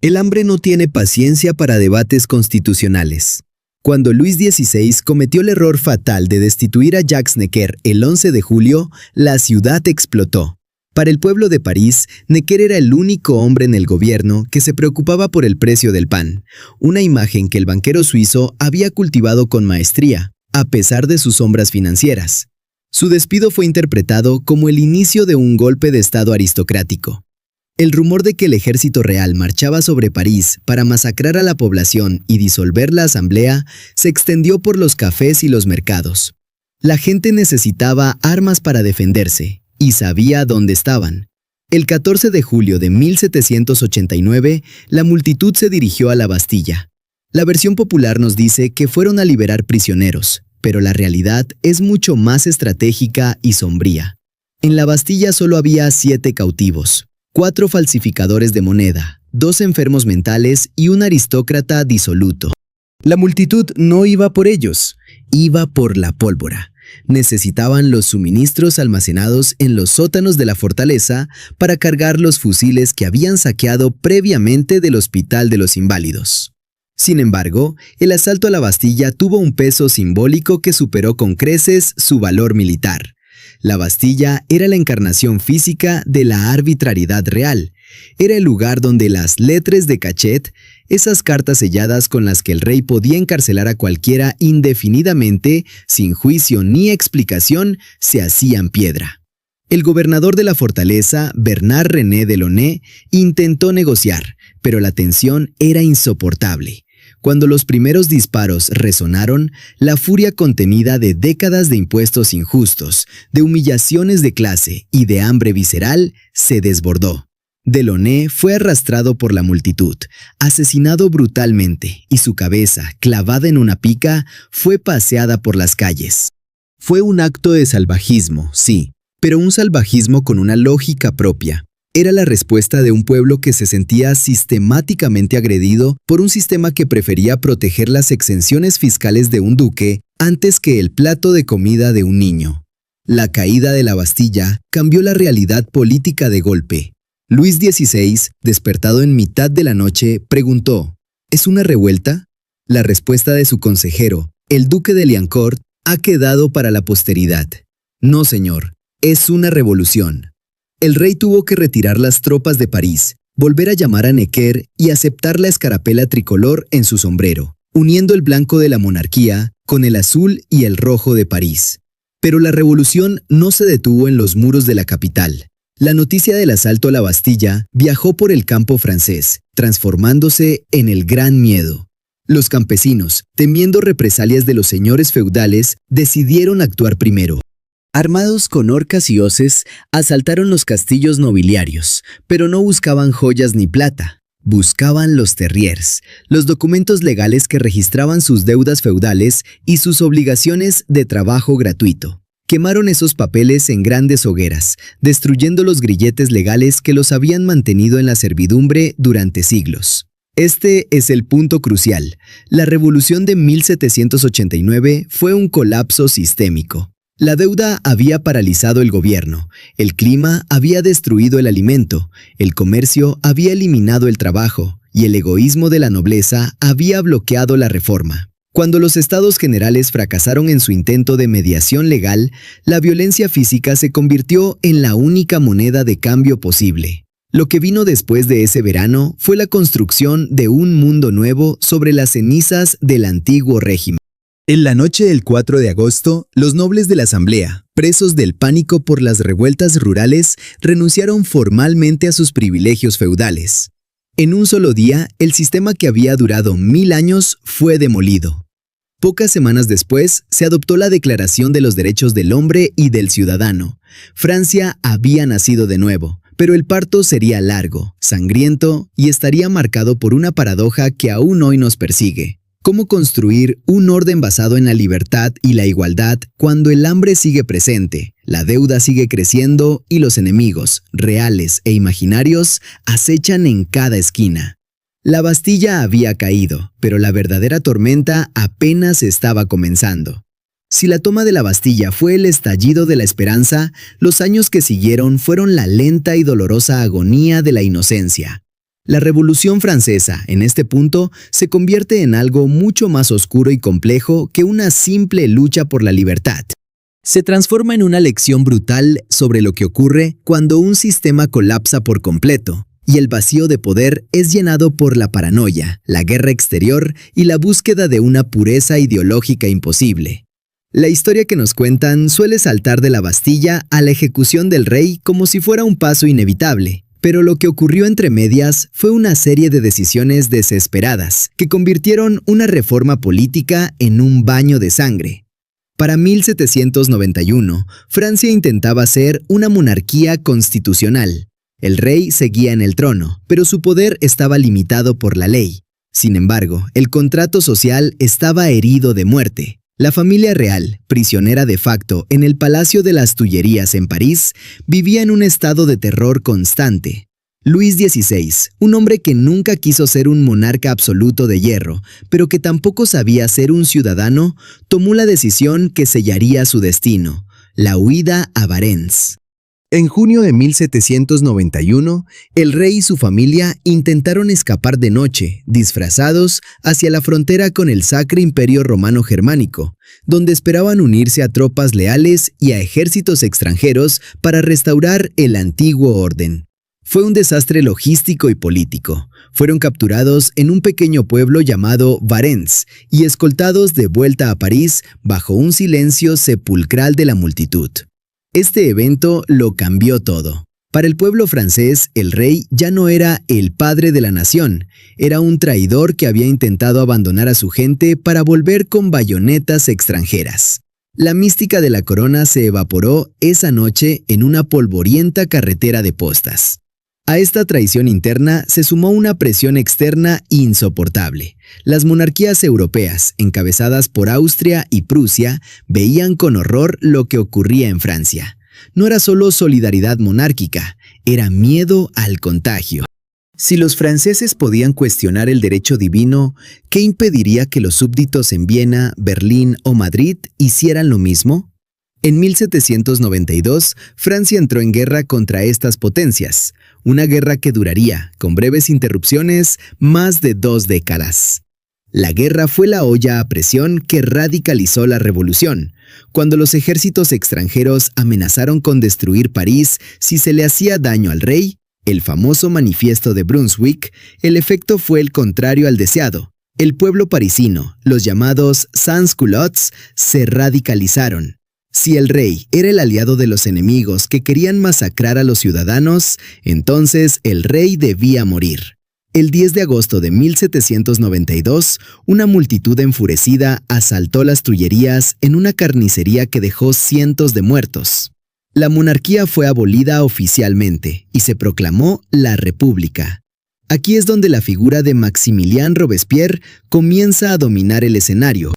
El hambre no tiene paciencia para debates constitucionales. Cuando Luis XVI cometió el error fatal de destituir a Jacques Necker el 11 de julio, la ciudad explotó. Para el pueblo de París, Necker era el único hombre en el gobierno que se preocupaba por el precio del pan, una imagen que el banquero suizo había cultivado con maestría, a pesar de sus sombras financieras. Su despido fue interpretado como el inicio de un golpe de estado aristocrático. El rumor de que el ejército real marchaba sobre París para masacrar a la población y disolver la asamblea se extendió por los cafés y los mercados. La gente necesitaba armas para defenderse y sabía dónde estaban. El 14 de julio de 1789, la multitud se dirigió a la Bastilla. La versión popular nos dice que fueron a liberar prisioneros, pero la realidad es mucho más estratégica y sombría. En la Bastilla solo había 7 cautivos. 4 falsificadores de moneda, 2 enfermos mentales y un aristócrata disoluto. La multitud no iba por ellos, iba por la pólvora. Necesitaban los suministros almacenados en los sótanos de la fortaleza para cargar los fusiles que habían saqueado previamente del Hospital de los Inválidos. Sin embargo, el asalto a la Bastilla tuvo un peso simbólico que superó con creces su valor militar. La Bastilla era la encarnación física de la arbitrariedad real. Era el lugar donde las lettres de cachet, esas cartas selladas con las que el rey podía encarcelar a cualquiera indefinidamente, sin juicio ni explicación, se hacían piedra. El gobernador de la fortaleza, Bernard René Delaunay, intentó negociar, pero la tensión era insoportable. Cuando los primeros disparos resonaron, la furia contenida de décadas de impuestos injustos, de humillaciones de clase y de hambre visceral se desbordó. Delaunay fue arrastrado por la multitud, asesinado brutalmente, y su cabeza, clavada en una pica, fue paseada por las calles. Fue un acto de salvajismo, sí, pero un salvajismo con una lógica propia. Era la respuesta de un pueblo que se sentía sistemáticamente agredido por un sistema que prefería proteger las exenciones fiscales de un duque antes que el plato de comida de un niño. La caída de la Bastilla cambió la realidad política de golpe. Luis XVI, despertado en mitad de la noche, preguntó: ¿es una revuelta? La respuesta de su consejero, el duque de Liancourt, ha quedado para la posteridad. No, señor, es una revolución. El rey tuvo que retirar las tropas de París, volver a llamar a Necker y aceptar la escarapela tricolor en su sombrero, uniendo el blanco de la monarquía con el azul y el rojo de París. Pero la revolución no se detuvo en los muros de la capital. La noticia del asalto a la Bastilla viajó por el campo francés, transformándose en el Gran Miedo. Los campesinos, temiendo represalias de los señores feudales, decidieron actuar primero. Armados con horcas y hoces, asaltaron los castillos nobiliarios, pero no buscaban joyas ni plata. Buscaban los terriers, los documentos legales que registraban sus deudas feudales y sus obligaciones de trabajo gratuito. Quemaron esos papeles en grandes hogueras, destruyendo los grilletes legales que los habían mantenido en la servidumbre durante siglos. Este es el punto crucial. La revolución de 1789 fue un colapso sistémico. La deuda había paralizado el gobierno, el clima había destruido el alimento, el comercio había eliminado el trabajo y el egoísmo de la nobleza había bloqueado la reforma. Cuando los estados generales fracasaron en su intento de mediación legal, la violencia física se convirtió en la única moneda de cambio posible. Lo que vino después de ese verano fue la construcción de un mundo nuevo sobre las cenizas del antiguo régimen. En la noche del 4 de agosto, los nobles de la Asamblea, presos del pánico por las revueltas rurales, renunciaron formalmente a sus privilegios feudales. En un solo día, el sistema que había durado 1000 años fue demolido. Pocas semanas después, se adoptó la Declaración de los Derechos del Hombre y del Ciudadano. Francia había nacido de nuevo, pero el parto sería largo, sangriento y estaría marcado por una paradoja que aún hoy nos persigue. ¿Cómo construir un orden basado en la libertad y la igualdad cuando el hambre sigue presente, la deuda sigue creciendo y los enemigos, reales e imaginarios, acechan en cada esquina? La Bastilla había caído, pero la verdadera tormenta apenas estaba comenzando. Si la toma de la Bastilla fue el estallido de la esperanza, los años que siguieron fueron la lenta y dolorosa agonía de la inocencia. La Revolución Francesa, en este punto, se convierte en algo mucho más oscuro y complejo que una simple lucha por la libertad. Se transforma en una lección brutal sobre lo que ocurre cuando un sistema colapsa por completo, y el vacío de poder es llenado por la paranoia, la guerra exterior y la búsqueda de una pureza ideológica imposible. La historia que nos cuentan suele saltar de la Bastilla a la ejecución del rey como si fuera un paso inevitable. Pero lo que ocurrió entre medias fue una serie de decisiones desesperadas que convirtieron una reforma política en un baño de sangre. Para 1791, Francia intentaba ser una monarquía constitucional. El rey seguía en el trono, pero su poder estaba limitado por la ley. Sin embargo, el contrato social estaba herido de muerte. La familia real, prisionera de facto en el Palacio de las Tullerías en París, vivía en un estado de terror constante. Luis XVI, un hombre que nunca quiso ser un monarca absoluto de hierro, pero que tampoco sabía ser un ciudadano, tomó la decisión que sellaría su destino: la huida a Varennes. En junio de 1791, el rey y su familia intentaron escapar de noche, disfrazados, hacia la frontera con el Sacro Imperio Romano Germánico, donde esperaban unirse a tropas leales y a ejércitos extranjeros para restaurar el antiguo orden. Fue un desastre logístico y político. Fueron capturados en un pequeño pueblo llamado Varennes y escoltados de vuelta a París bajo un silencio sepulcral de la multitud. Este evento lo cambió todo. Para el pueblo francés, el rey ya no era el padre de la nación, era un traidor que había intentado abandonar a su gente para volver con bayonetas extranjeras. La mística de la corona se evaporó esa noche en una polvorienta carretera de postas. A esta traición interna se sumó una presión externa insoportable. Las monarquías europeas, encabezadas por Austria y Prusia, veían con horror lo que ocurría en Francia. No era solo solidaridad monárquica, era miedo al contagio. Si los franceses podían cuestionar el derecho divino, ¿qué impediría que los súbditos en Viena, Berlín o Madrid hicieran lo mismo? En 1792, Francia entró en guerra contra estas potencias, una guerra que duraría, con breves interrupciones, más de 2 décadas. La guerra fue la olla a presión que radicalizó la revolución. Cuando los ejércitos extranjeros amenazaron con destruir París si se le hacía daño al rey, el famoso manifiesto de Brunswick, el efecto fue el contrario al deseado. El pueblo parisino, los llamados sans-culottes, se radicalizaron. Si el rey era el aliado de los enemigos que querían masacrar a los ciudadanos, entonces el rey debía morir. El 10 de agosto de 1792, una multitud enfurecida asaltó las Tullerías en una carnicería que dejó cientos de muertos. La monarquía fue abolida oficialmente y se proclamó la República. Aquí es donde la figura de Maximilien Robespierre comienza a dominar el escenario.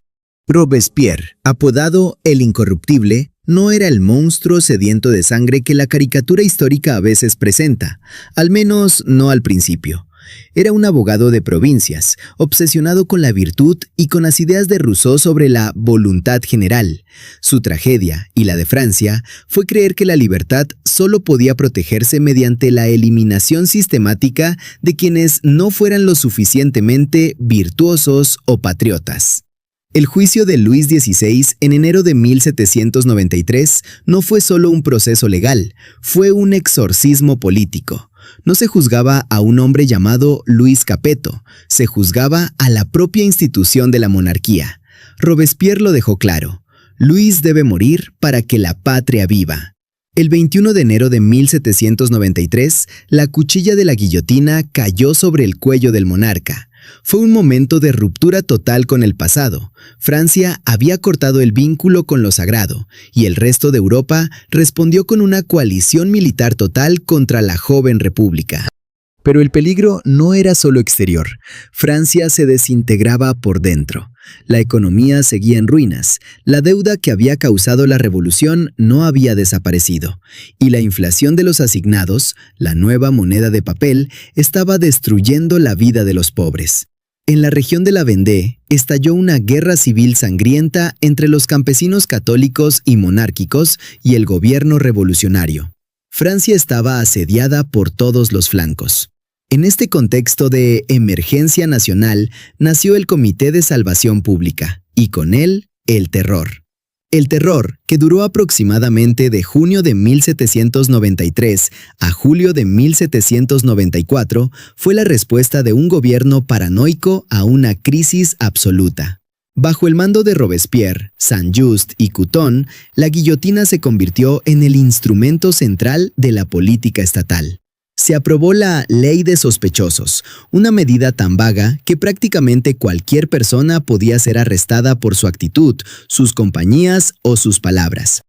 Robespierre, apodado el Incorruptible, no era el monstruo sediento de sangre que la caricatura histórica a veces presenta, al menos no al principio. Era un abogado de provincias, obsesionado con la virtud y con las ideas de Rousseau sobre la voluntad general. Su tragedia, y la de Francia, fue creer que la libertad solo podía protegerse mediante la eliminación sistemática de quienes no fueran lo suficientemente virtuosos o patriotas. El juicio de Luis XVI en enero de 1793 no fue solo un proceso legal, fue un exorcismo político. No se juzgaba a un hombre llamado Luis Capeto, se juzgaba a la propia institución de la monarquía. Robespierre lo dejó claro: Luis debe morir para que la patria viva. El 21 de enero de 1793, la cuchilla de la guillotina cayó sobre el cuello del monarca. Fue un momento de ruptura total con el pasado. Francia había cortado el vínculo con lo sagrado, y el resto de Europa respondió con una coalición militar total contra la joven república. Pero el peligro no era solo exterior. Francia se desintegraba por dentro. La economía seguía en ruinas, la deuda que había causado la revolución no había desaparecido, y la inflación de los asignados, la nueva moneda de papel, estaba destruyendo la vida de los pobres. En la región de la Vendée estalló una guerra civil sangrienta entre los campesinos católicos y monárquicos y el gobierno revolucionario. Francia estaba asediada por todos los flancos. En este contexto de emergencia nacional nació el Comité de Salvación Pública, y con él, el terror. El terror, que duró aproximadamente de junio de 1793 a julio de 1794, fue la respuesta de un gobierno paranoico a una crisis absoluta. Bajo el mando de Robespierre, Saint-Just y Couthon, la guillotina se convirtió en el instrumento central de la política estatal. Se aprobó la Ley de Sospechosos, una medida tan vaga que prácticamente cualquier persona podía ser arrestada por su actitud, sus compañías o sus palabras.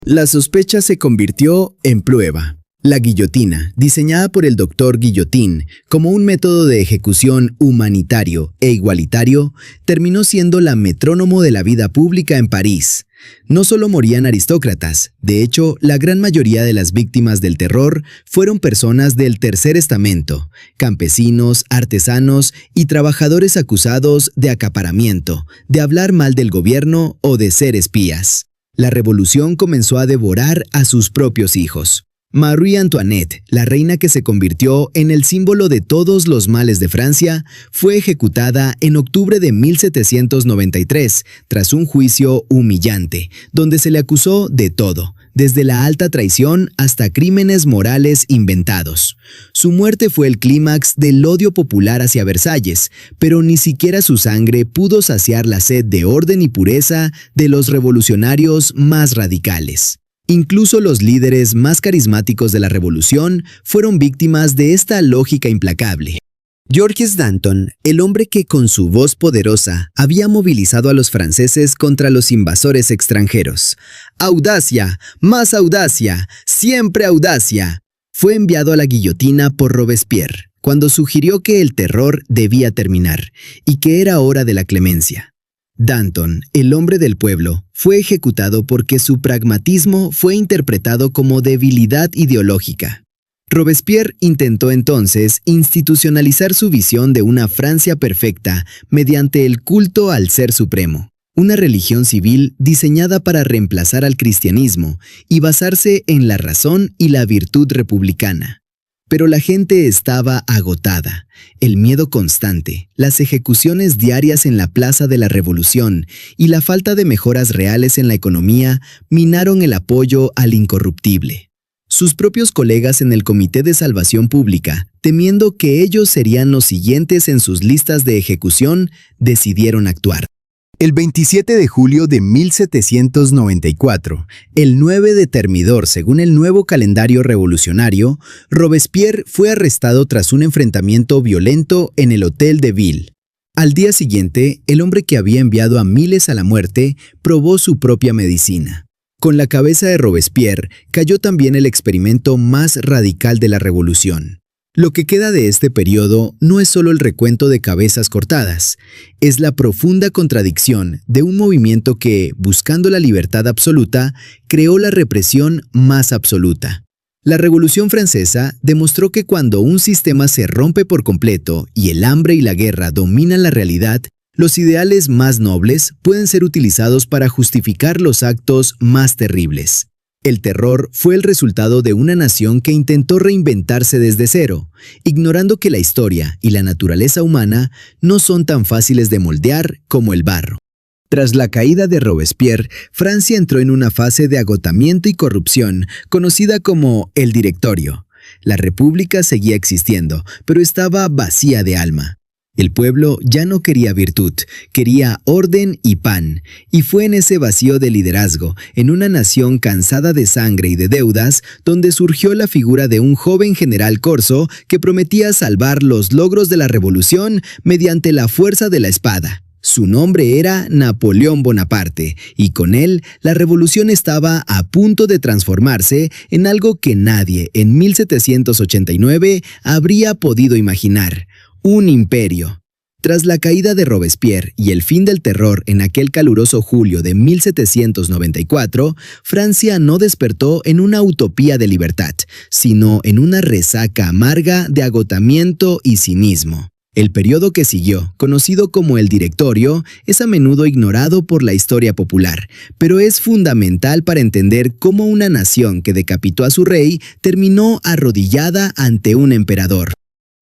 La sospecha se convirtió en prueba. La guillotina, diseñada por el doctor Guillotin como un método de ejecución humanitario e igualitario, terminó siendo la metrónomo de la vida pública en París. No solo morían aristócratas, de hecho, la gran mayoría de las víctimas del terror fueron personas del tercer estamento, campesinos, artesanos y trabajadores acusados de acaparamiento, de hablar mal del gobierno o de ser espías. La revolución comenzó a devorar a sus propios hijos. Marie Antoinette, la reina que se convirtió en el símbolo de todos los males de Francia, fue ejecutada en octubre de 1793 tras un juicio humillante, donde se le acusó de todo, desde la alta traición hasta crímenes morales inventados. Su muerte fue el clímax del odio popular hacia Versalles, pero ni siquiera su sangre pudo saciar la sed de orden y pureza de los revolucionarios más radicales. Incluso los líderes más carismáticos de la revolución fueron víctimas de esta lógica implacable. Georges Danton, el hombre que con su voz poderosa había movilizado a los franceses contra los invasores extranjeros. ¡Audacia! ¡Más audacia! ¡Siempre audacia! Fue enviado a la guillotina por Robespierre, cuando sugirió que el terror debía terminar y que era hora de la clemencia. Danton, el hombre del pueblo, fue ejecutado porque su pragmatismo fue interpretado como debilidad ideológica. Robespierre intentó entonces institucionalizar su visión de una Francia perfecta mediante el culto al Ser Supremo, una religión civil diseñada para reemplazar al cristianismo y basarse en la razón y la virtud republicana. Pero la gente estaba agotada. El miedo constante, las ejecuciones diarias en la Plaza de la Revolución y la falta de mejoras reales en la economía minaron el apoyo al incorruptible. Sus propios colegas en el Comité de Salvación Pública, temiendo que ellos serían los siguientes en sus listas de ejecución, decidieron actuar. El 27 de julio de 1794, el 9 de Thermidor según el nuevo calendario revolucionario, Robespierre fue arrestado tras un enfrentamiento violento en el Hotel de Ville. Al día siguiente, el hombre que había enviado a miles a la muerte probó su propia medicina. Con la cabeza de Robespierre cayó también el experimento más radical de la revolución. Lo que queda de este periodo no es solo el recuento de cabezas cortadas, es la profunda contradicción de un movimiento que, buscando la libertad absoluta, creó la represión más absoluta. La Revolución Francesa demostró que cuando un sistema se rompe por completo y el hambre y la guerra dominan la realidad, los ideales más nobles pueden ser utilizados para justificar los actos más terribles. El terror fue el resultado de una nación que intentó reinventarse desde cero, ignorando que la historia y la naturaleza humana no son tan fáciles de moldear como el barro. Tras la caída de Robespierre, Francia entró en una fase de agotamiento y corrupción conocida como el Directorio. La República seguía existiendo, pero estaba vacía de alma. El pueblo ya no quería virtud, quería orden y pan, y fue en ese vacío de liderazgo, en una nación cansada de sangre y de deudas, donde surgió la figura de un joven general corso que prometía salvar los logros de la revolución mediante la fuerza de la espada. Su nombre era Napoleón Bonaparte, y con él la revolución estaba a punto de transformarse en algo que nadie en 1789 habría podido imaginar: un imperio. Tras la caída de Robespierre y el fin del terror en aquel caluroso julio de 1794, Francia no despertó en una utopía de libertad, sino en una resaca amarga de agotamiento y cinismo. El periodo que siguió, conocido como el Directorio, es a menudo ignorado por la historia popular, pero es fundamental para entender cómo una nación que decapitó a su rey terminó arrodillada ante un emperador.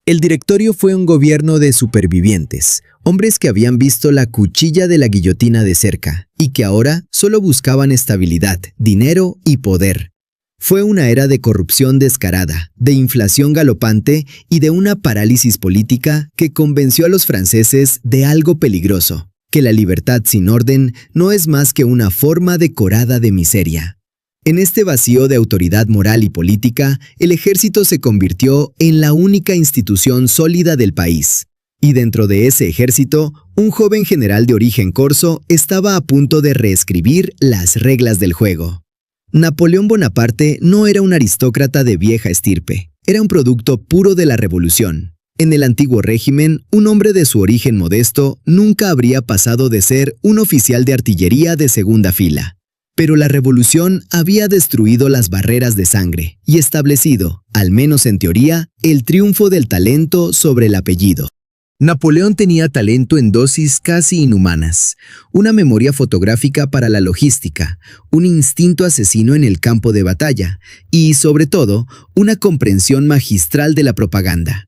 El Directorio fue un gobierno de supervivientes, hombres que habían visto la cuchilla de la guillotina de cerca y que ahora solo buscaban estabilidad, dinero y poder. Fue una era de corrupción descarada, de inflación galopante y de una parálisis política que convenció a los franceses de algo peligroso: que la libertad sin orden no es más que una forma decorada de miseria. En este vacío de autoridad moral y política, el ejército se convirtió en la única institución sólida del país. Y dentro de ese ejército, un joven general de origen corso estaba a punto de reescribir las reglas del juego. Napoleón Bonaparte no era un aristócrata de vieja estirpe, era un producto puro de la revolución. En el antiguo régimen, un hombre de su origen modesto nunca habría pasado de ser un oficial de artillería de segunda fila. Pero la revolución había destruido las barreras de sangre y establecido, al menos en teoría, el triunfo del talento sobre el apellido. Napoleón tenía talento en dosis casi inhumanas, una memoria fotográfica para la logística, un instinto asesino en el campo de batalla y, sobre todo, una comprensión magistral de la propaganda.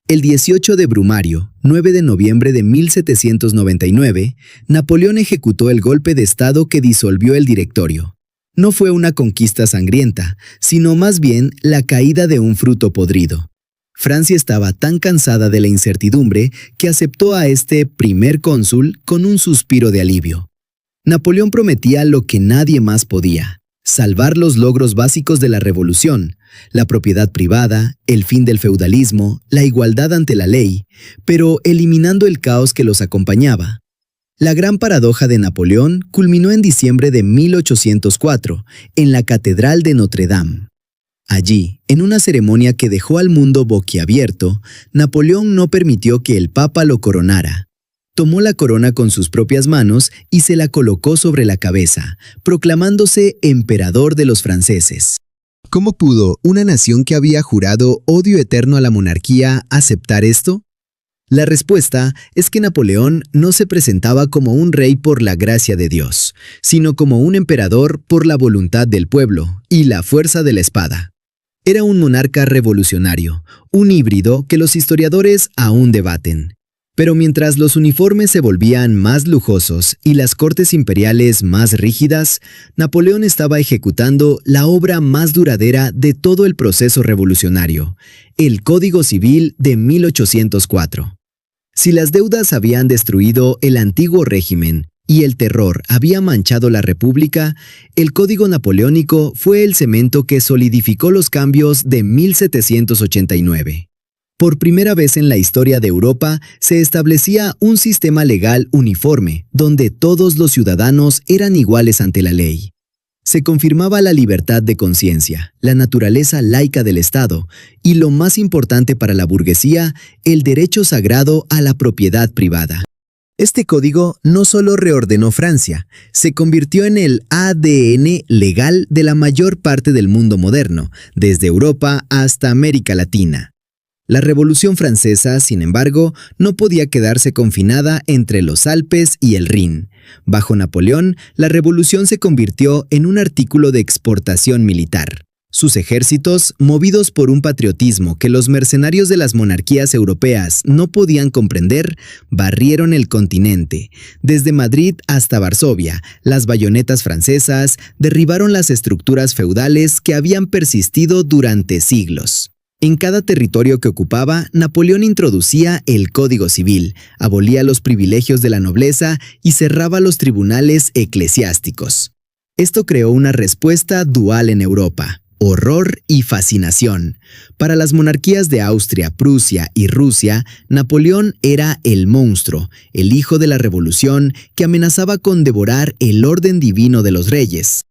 El 18 de Brumario, 9 de noviembre de 1799, Napoleón ejecutó el golpe de Estado que disolvió el Directorio. No fue una conquista sangrienta, sino más bien la caída de un fruto podrido. Francia estaba tan cansada de la incertidumbre que aceptó a este primer cónsul con un suspiro de alivio. Napoleón prometía lo que nadie más podía: salvar los logros básicos de la revolución, la propiedad privada, el fin del feudalismo, la igualdad ante la ley, pero eliminando el caos que los acompañaba. La gran paradoja de Napoleón culminó en diciembre de 1804, en la Catedral de Notre Dame. Allí, en una ceremonia que dejó al mundo boquiabierto, Napoleón no permitió que el Papa lo coronara. Tomó la corona con sus propias manos y se la colocó sobre la cabeza, proclamándose emperador de los franceses. ¿Cómo pudo una nación que había jurado odio eterno a la monarquía aceptar esto? La respuesta es que Napoleón no se presentaba como un rey por la gracia de Dios, sino como un emperador por la voluntad del pueblo y la fuerza de la espada. Era un monarca revolucionario, un híbrido que los historiadores aún debaten. Pero mientras los uniformes se volvían más lujosos y las cortes imperiales más rígidas, Napoleón estaba ejecutando la obra más duradera de todo el proceso revolucionario: el Código Civil de 1804. Si las deudas habían destruido el antiguo régimen y el terror había manchado la República, el Código Napoleónico fue el cemento que solidificó los cambios de 1789. Por primera vez en la historia de Europa se establecía un sistema legal uniforme, donde todos los ciudadanos eran iguales ante la ley. Se confirmaba la libertad de conciencia, la naturaleza laica del Estado y, lo más importante para la burguesía, el derecho sagrado a la propiedad privada. Este código no solo reordenó Francia, se convirtió en el ADN legal de la mayor parte del mundo moderno, desde Europa hasta América Latina. La Revolución Francesa, sin embargo, no podía quedarse confinada entre los Alpes y el Rin. Bajo Napoleón, la revolución se convirtió en un artículo de exportación militar. Sus ejércitos, movidos por un patriotismo que los mercenarios de las monarquías europeas no podían comprender, barrieron el continente. Desde Madrid hasta Varsovia, las bayonetas francesas derribaron las estructuras feudales que habían persistido durante siglos. En cada territorio que ocupaba, Napoleón introducía el Código Civil, abolía los privilegios de la nobleza y cerraba los tribunales eclesiásticos. Esto creó una respuesta dual en Europa: horror y fascinación. Para las monarquías de Austria, Prusia y Rusia, Napoleón era el monstruo, el hijo de la revolución que amenazaba con devorar el orden divino de los reyes.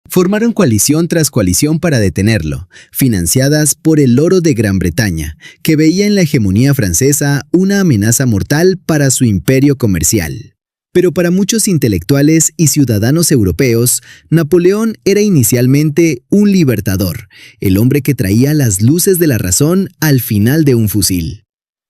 Formaron coalición tras coalición para detenerlo, financiadas por el oro de Gran Bretaña, que veía en la hegemonía francesa una amenaza mortal para su imperio comercial. Pero para muchos intelectuales y ciudadanos europeos, Napoleón era inicialmente un libertador, el hombre que traía las luces de la razón al final de un fusil.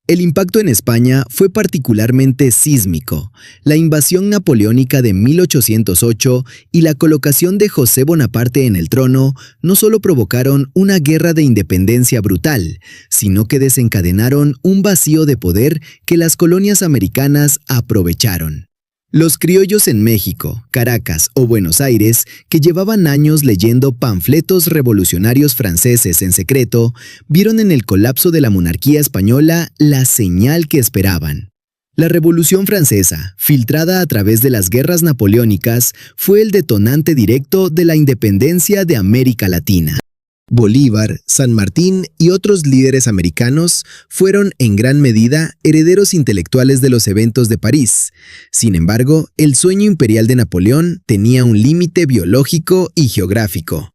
El impacto en España fue particularmente sísmico. La invasión napoleónica de 1808 y la colocación de José Bonaparte en el trono no solo provocaron una guerra de independencia brutal, sino que desencadenaron un vacío de poder que las colonias americanas aprovecharon. Los criollos en México, Caracas o Buenos Aires, que llevaban años leyendo panfletos revolucionarios franceses en secreto, vieron en el colapso de la monarquía española la señal que esperaban. La Revolución Francesa, filtrada a través de las guerras napoleónicas, fue el detonante directo de la independencia de América Latina. Bolívar, San Martín y otros líderes americanos fueron en gran medida herederos intelectuales de los eventos de París. Sin embargo, el sueño imperial de Napoleón tenía un límite biológico y geográfico.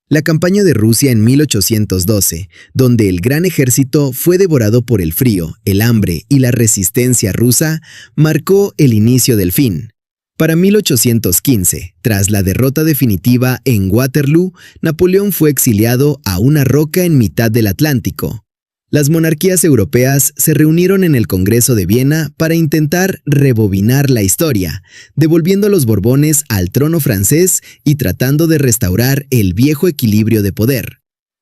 La campaña de Rusia en 1812, donde el gran ejército fue devorado por el frío, el hambre y la resistencia rusa, marcó el inicio del fin. Para 1815, tras la derrota definitiva en Waterloo, Napoleón fue exiliado a una roca en mitad del Atlántico. Las monarquías europeas se reunieron en el Congreso de Viena para intentar rebobinar la historia, devolviendo a los Borbones al trono francés y tratando de restaurar el viejo equilibrio de poder.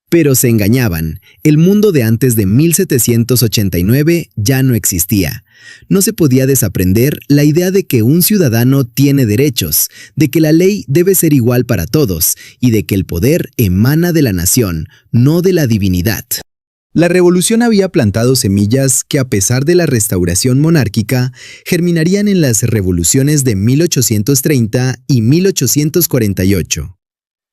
Pero se engañaban, el mundo de antes de 1789 ya no existía. No se podía desaprender la idea de que un ciudadano tiene derechos, de que la ley debe ser igual para todos y de que el poder emana de la nación, no de la divinidad. La revolución había plantado semillas que, a pesar de la restauración monárquica, germinarían en las revoluciones de 1830 y 1848.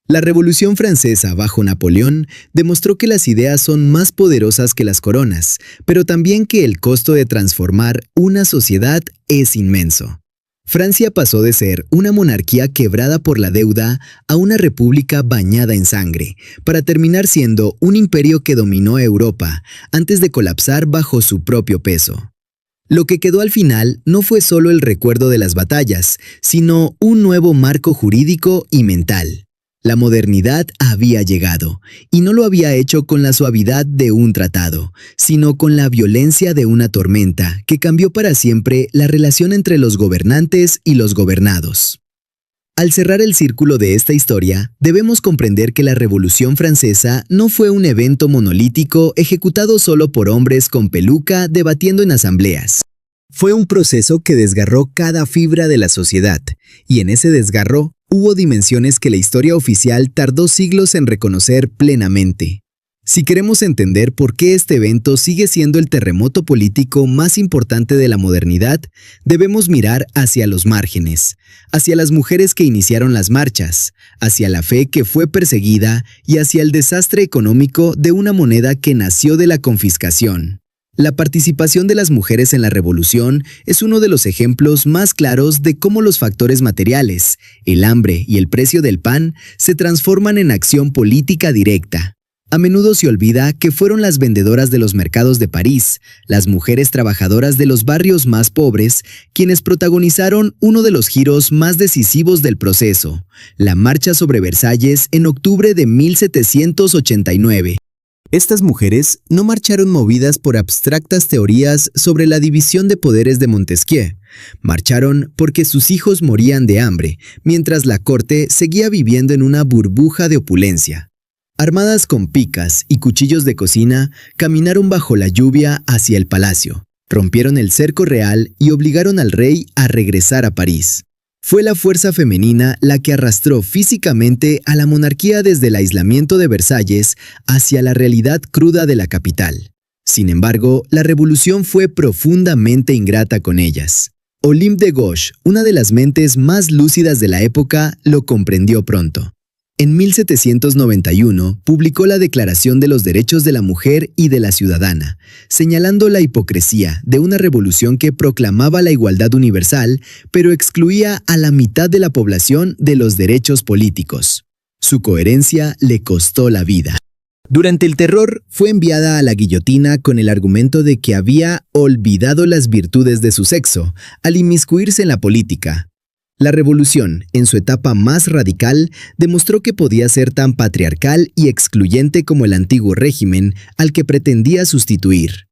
La Revolución Francesa bajo Napoleón demostró que las ideas son más poderosas que las coronas, pero también que el costo de transformar una sociedad es inmenso. Francia pasó de ser una monarquía quebrada por la deuda a una república bañada en sangre, para terminar siendo un imperio que dominó a Europa antes de colapsar bajo su propio peso. Lo que quedó al final no fue solo el recuerdo de las batallas, sino un nuevo marco jurídico y mental. La modernidad había llegado, y no lo había hecho con la suavidad de un tratado, sino con la violencia de una tormenta que cambió para siempre la relación entre los gobernantes y los gobernados. Al cerrar el círculo de esta historia, debemos comprender que la Revolución Francesa no fue un evento monolítico ejecutado solo por hombres con peluca debatiendo en asambleas. Fue un proceso que desgarró cada fibra de la sociedad, y en ese desgarro hubo dimensiones que la historia oficial tardó siglos en reconocer plenamente. Si queremos entender por qué este evento sigue siendo el terremoto político más importante de la modernidad, debemos mirar hacia los márgenes, hacia las mujeres que iniciaron las marchas, hacia la fe que fue perseguida y hacia el desastre económico de una moneda que nació de la confiscación. La participación de las mujeres en la revolución es uno de los ejemplos más claros de cómo los factores materiales, el hambre y el precio del pan, se transforman en acción política directa. A menudo se olvida que fueron las vendedoras de los mercados de París, las mujeres trabajadoras de los barrios más pobres, quienes protagonizaron uno de los giros más decisivos del proceso, la Marcha sobre Versalles en octubre de 1789. Estas mujeres no marcharon movidas por abstractas teorías sobre la división de poderes de Montesquieu. Marcharon porque sus hijos morían de hambre, mientras la corte seguía viviendo en una burbuja de opulencia. Armadas con picas y cuchillos de cocina, caminaron bajo la lluvia hacia el palacio, rompieron el cerco real y obligaron al rey a regresar a París. Fue la fuerza femenina la que arrastró físicamente a la monarquía desde el aislamiento de Versalles hacia la realidad cruda de la capital. Sin embargo, la revolución fue profundamente ingrata con ellas. Olympe de Gouges, una de las mentes más lúcidas de la época, lo comprendió pronto. En 1791 publicó la Declaración de los Derechos de la Mujer y de la Ciudadana, señalando la hipocresía de una revolución que proclamaba la igualdad universal, pero excluía a la mitad de la población de los derechos políticos. Su coherencia le costó la vida. Durante el terror, fue enviada a la guillotina con el argumento de que había olvidado las virtudes de su sexo al inmiscuirse en la política. La revolución, en su etapa más radical, demostró que podía ser tan patriarcal y excluyente como el antiguo régimen al que pretendía sustituir.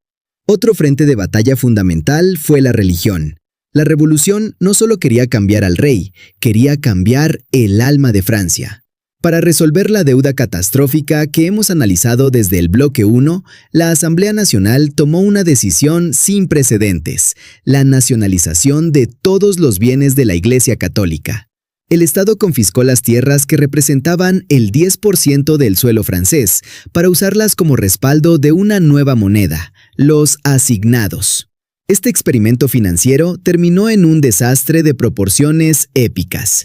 Otro frente de batalla fundamental fue la religión. La revolución no solo quería cambiar al rey, quería cambiar el alma de Francia. Para resolver la deuda catastrófica que hemos analizado desde el bloque 1, la Asamblea Nacional tomó una decisión sin precedentes: la nacionalización de todos los bienes de la Iglesia Católica. El Estado confiscó las tierras que representaban el 10% del suelo francés para usarlas como respaldo de una nueva moneda, los asignados. Este experimento financiero terminó en un desastre de proporciones épicas.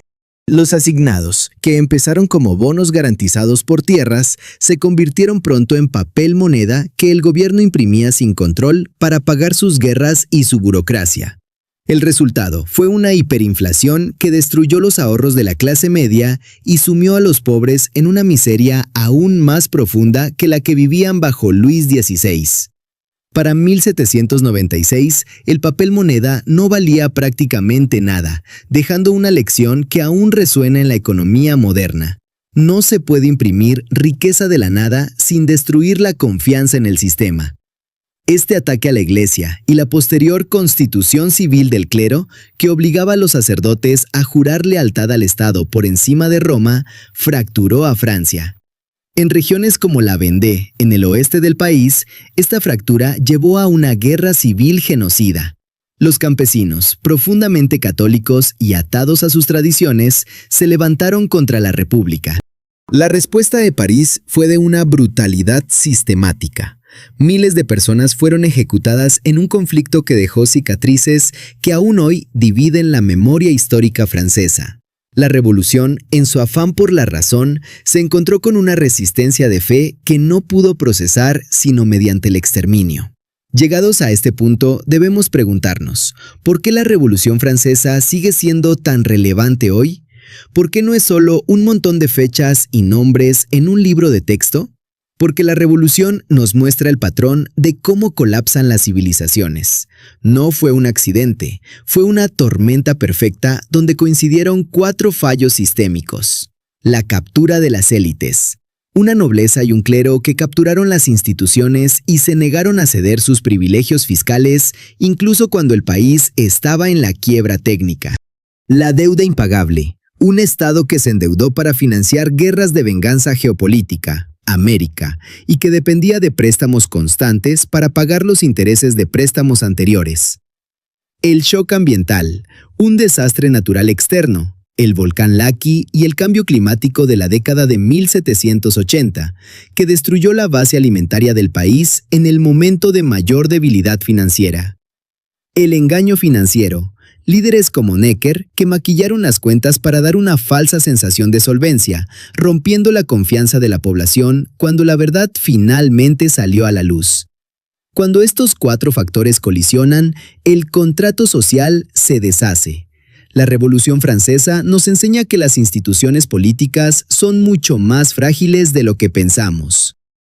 Los asignados, que empezaron como bonos garantizados por tierras, se convirtieron pronto en papel moneda que el gobierno imprimía sin control para pagar sus guerras y su burocracia. El resultado fue una hiperinflación que destruyó los ahorros de la clase media y sumió a los pobres en una miseria aún más profunda que la que vivían bajo Luis XVI. Para 1796, el papel moneda no valía prácticamente nada, dejando una lección que aún resuena en la economía moderna. No se puede imprimir riqueza de la nada sin destruir la confianza en el sistema. Este ataque a la Iglesia y la posterior constitución civil del clero, que obligaba a los sacerdotes a jurar lealtad al Estado por encima de Roma, fracturó a Francia. En regiones como la Vendée, en el oeste del país, esta fractura llevó a una guerra civil genocida. Los campesinos, profundamente católicos y atados a sus tradiciones, se levantaron contra la República. La respuesta de París fue de una brutalidad sistemática. Miles de personas fueron ejecutadas en un conflicto que dejó cicatrices que aún hoy dividen la memoria histórica francesa. La revolución, en su afán por la razón, se encontró con una resistencia de fe que no pudo procesar sino mediante el exterminio. Llegados a este punto, debemos preguntarnos, ¿por qué la Revolución Francesa sigue siendo tan relevante hoy? ¿Por qué no es solo un montón de fechas y nombres en un libro de texto? Porque la revolución nos muestra el patrón de cómo colapsan las civilizaciones. No fue un accidente, fue una tormenta perfecta donde coincidieron 4 fallos sistémicos. La captura de las élites. Una nobleza y un clero que capturaron las instituciones y se negaron a ceder sus privilegios fiscales incluso cuando el país estaba en la quiebra técnica. La deuda impagable. Un Estado que se endeudó para financiar guerras de venganza geopolítica. América, y que dependía de préstamos constantes para pagar los intereses de préstamos anteriores. El shock ambiental, un desastre natural externo, el volcán Laki y el cambio climático de la década de 1780, que destruyó la base alimentaria del país en el momento de mayor debilidad financiera. El engaño financiero. Líderes como Necker que maquillaron las cuentas para dar una falsa sensación de solvencia, rompiendo la confianza de la población cuando la verdad finalmente salió a la luz. Cuando estos 4 factores colisionan, el contrato social se deshace. La Revolución Francesa nos enseña que las instituciones políticas son mucho más frágiles de lo que pensamos.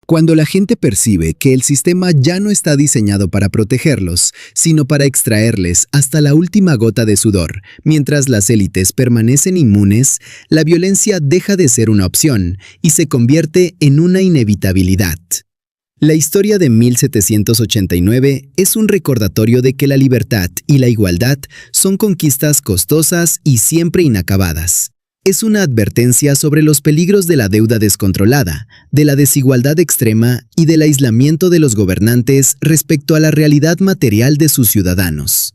Cuando la gente percibe que el sistema ya no está diseñado para protegerlos, sino para extraerles hasta la última gota de sudor, mientras las élites permanecen inmunes, la violencia deja de ser una opción y se convierte en una inevitabilidad. La historia de 1789 es un recordatorio de que la libertad y la igualdad son conquistas costosas y siempre inacabadas. Es una advertencia sobre los peligros de la deuda descontrolada, de la desigualdad extrema y del aislamiento de los gobernantes respecto a la realidad material de sus ciudadanos.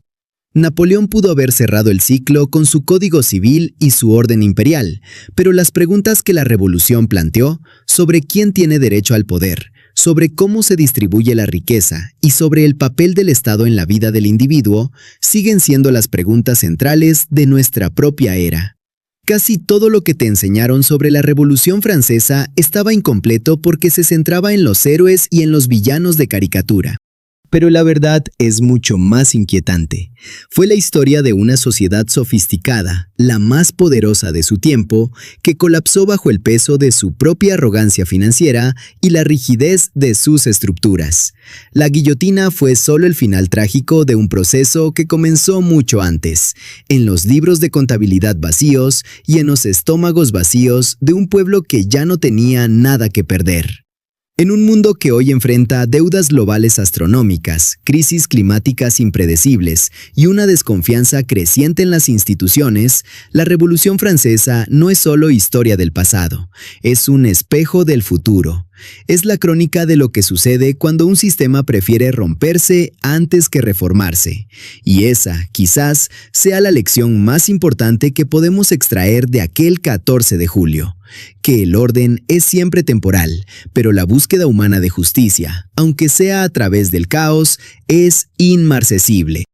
Napoleón pudo haber cerrado el ciclo con su código civil y su orden imperial, pero las preguntas que la revolución planteó sobre quién tiene derecho al poder, sobre cómo se distribuye la riqueza y sobre el papel del Estado en la vida del individuo siguen siendo las preguntas centrales de nuestra propia era. Casi todo lo que te enseñaron sobre la Revolución Francesa estaba incompleto porque se centraba en los héroes y en los villanos de caricatura. Pero la verdad es mucho más inquietante. Fue la historia de una sociedad sofisticada, la más poderosa de su tiempo, que colapsó bajo el peso de su propia arrogancia financiera y la rigidez de sus estructuras. La guillotina fue solo el final trágico de un proceso que comenzó mucho antes, en los libros de contabilidad vacíos y en los estómagos vacíos de un pueblo que ya no tenía nada que perder. En un mundo que hoy enfrenta deudas globales astronómicas, crisis climáticas impredecibles y una desconfianza creciente en las instituciones, la Revolución Francesa no es solo historia del pasado, es un espejo del futuro. Es la crónica de lo que sucede cuando un sistema prefiere romperse antes que reformarse. Y esa, quizás, sea la lección más importante que podemos extraer de aquel 14 de julio. Que el orden es siempre temporal, pero la búsqueda humana de justicia, aunque sea a través del caos, es inmarcesible.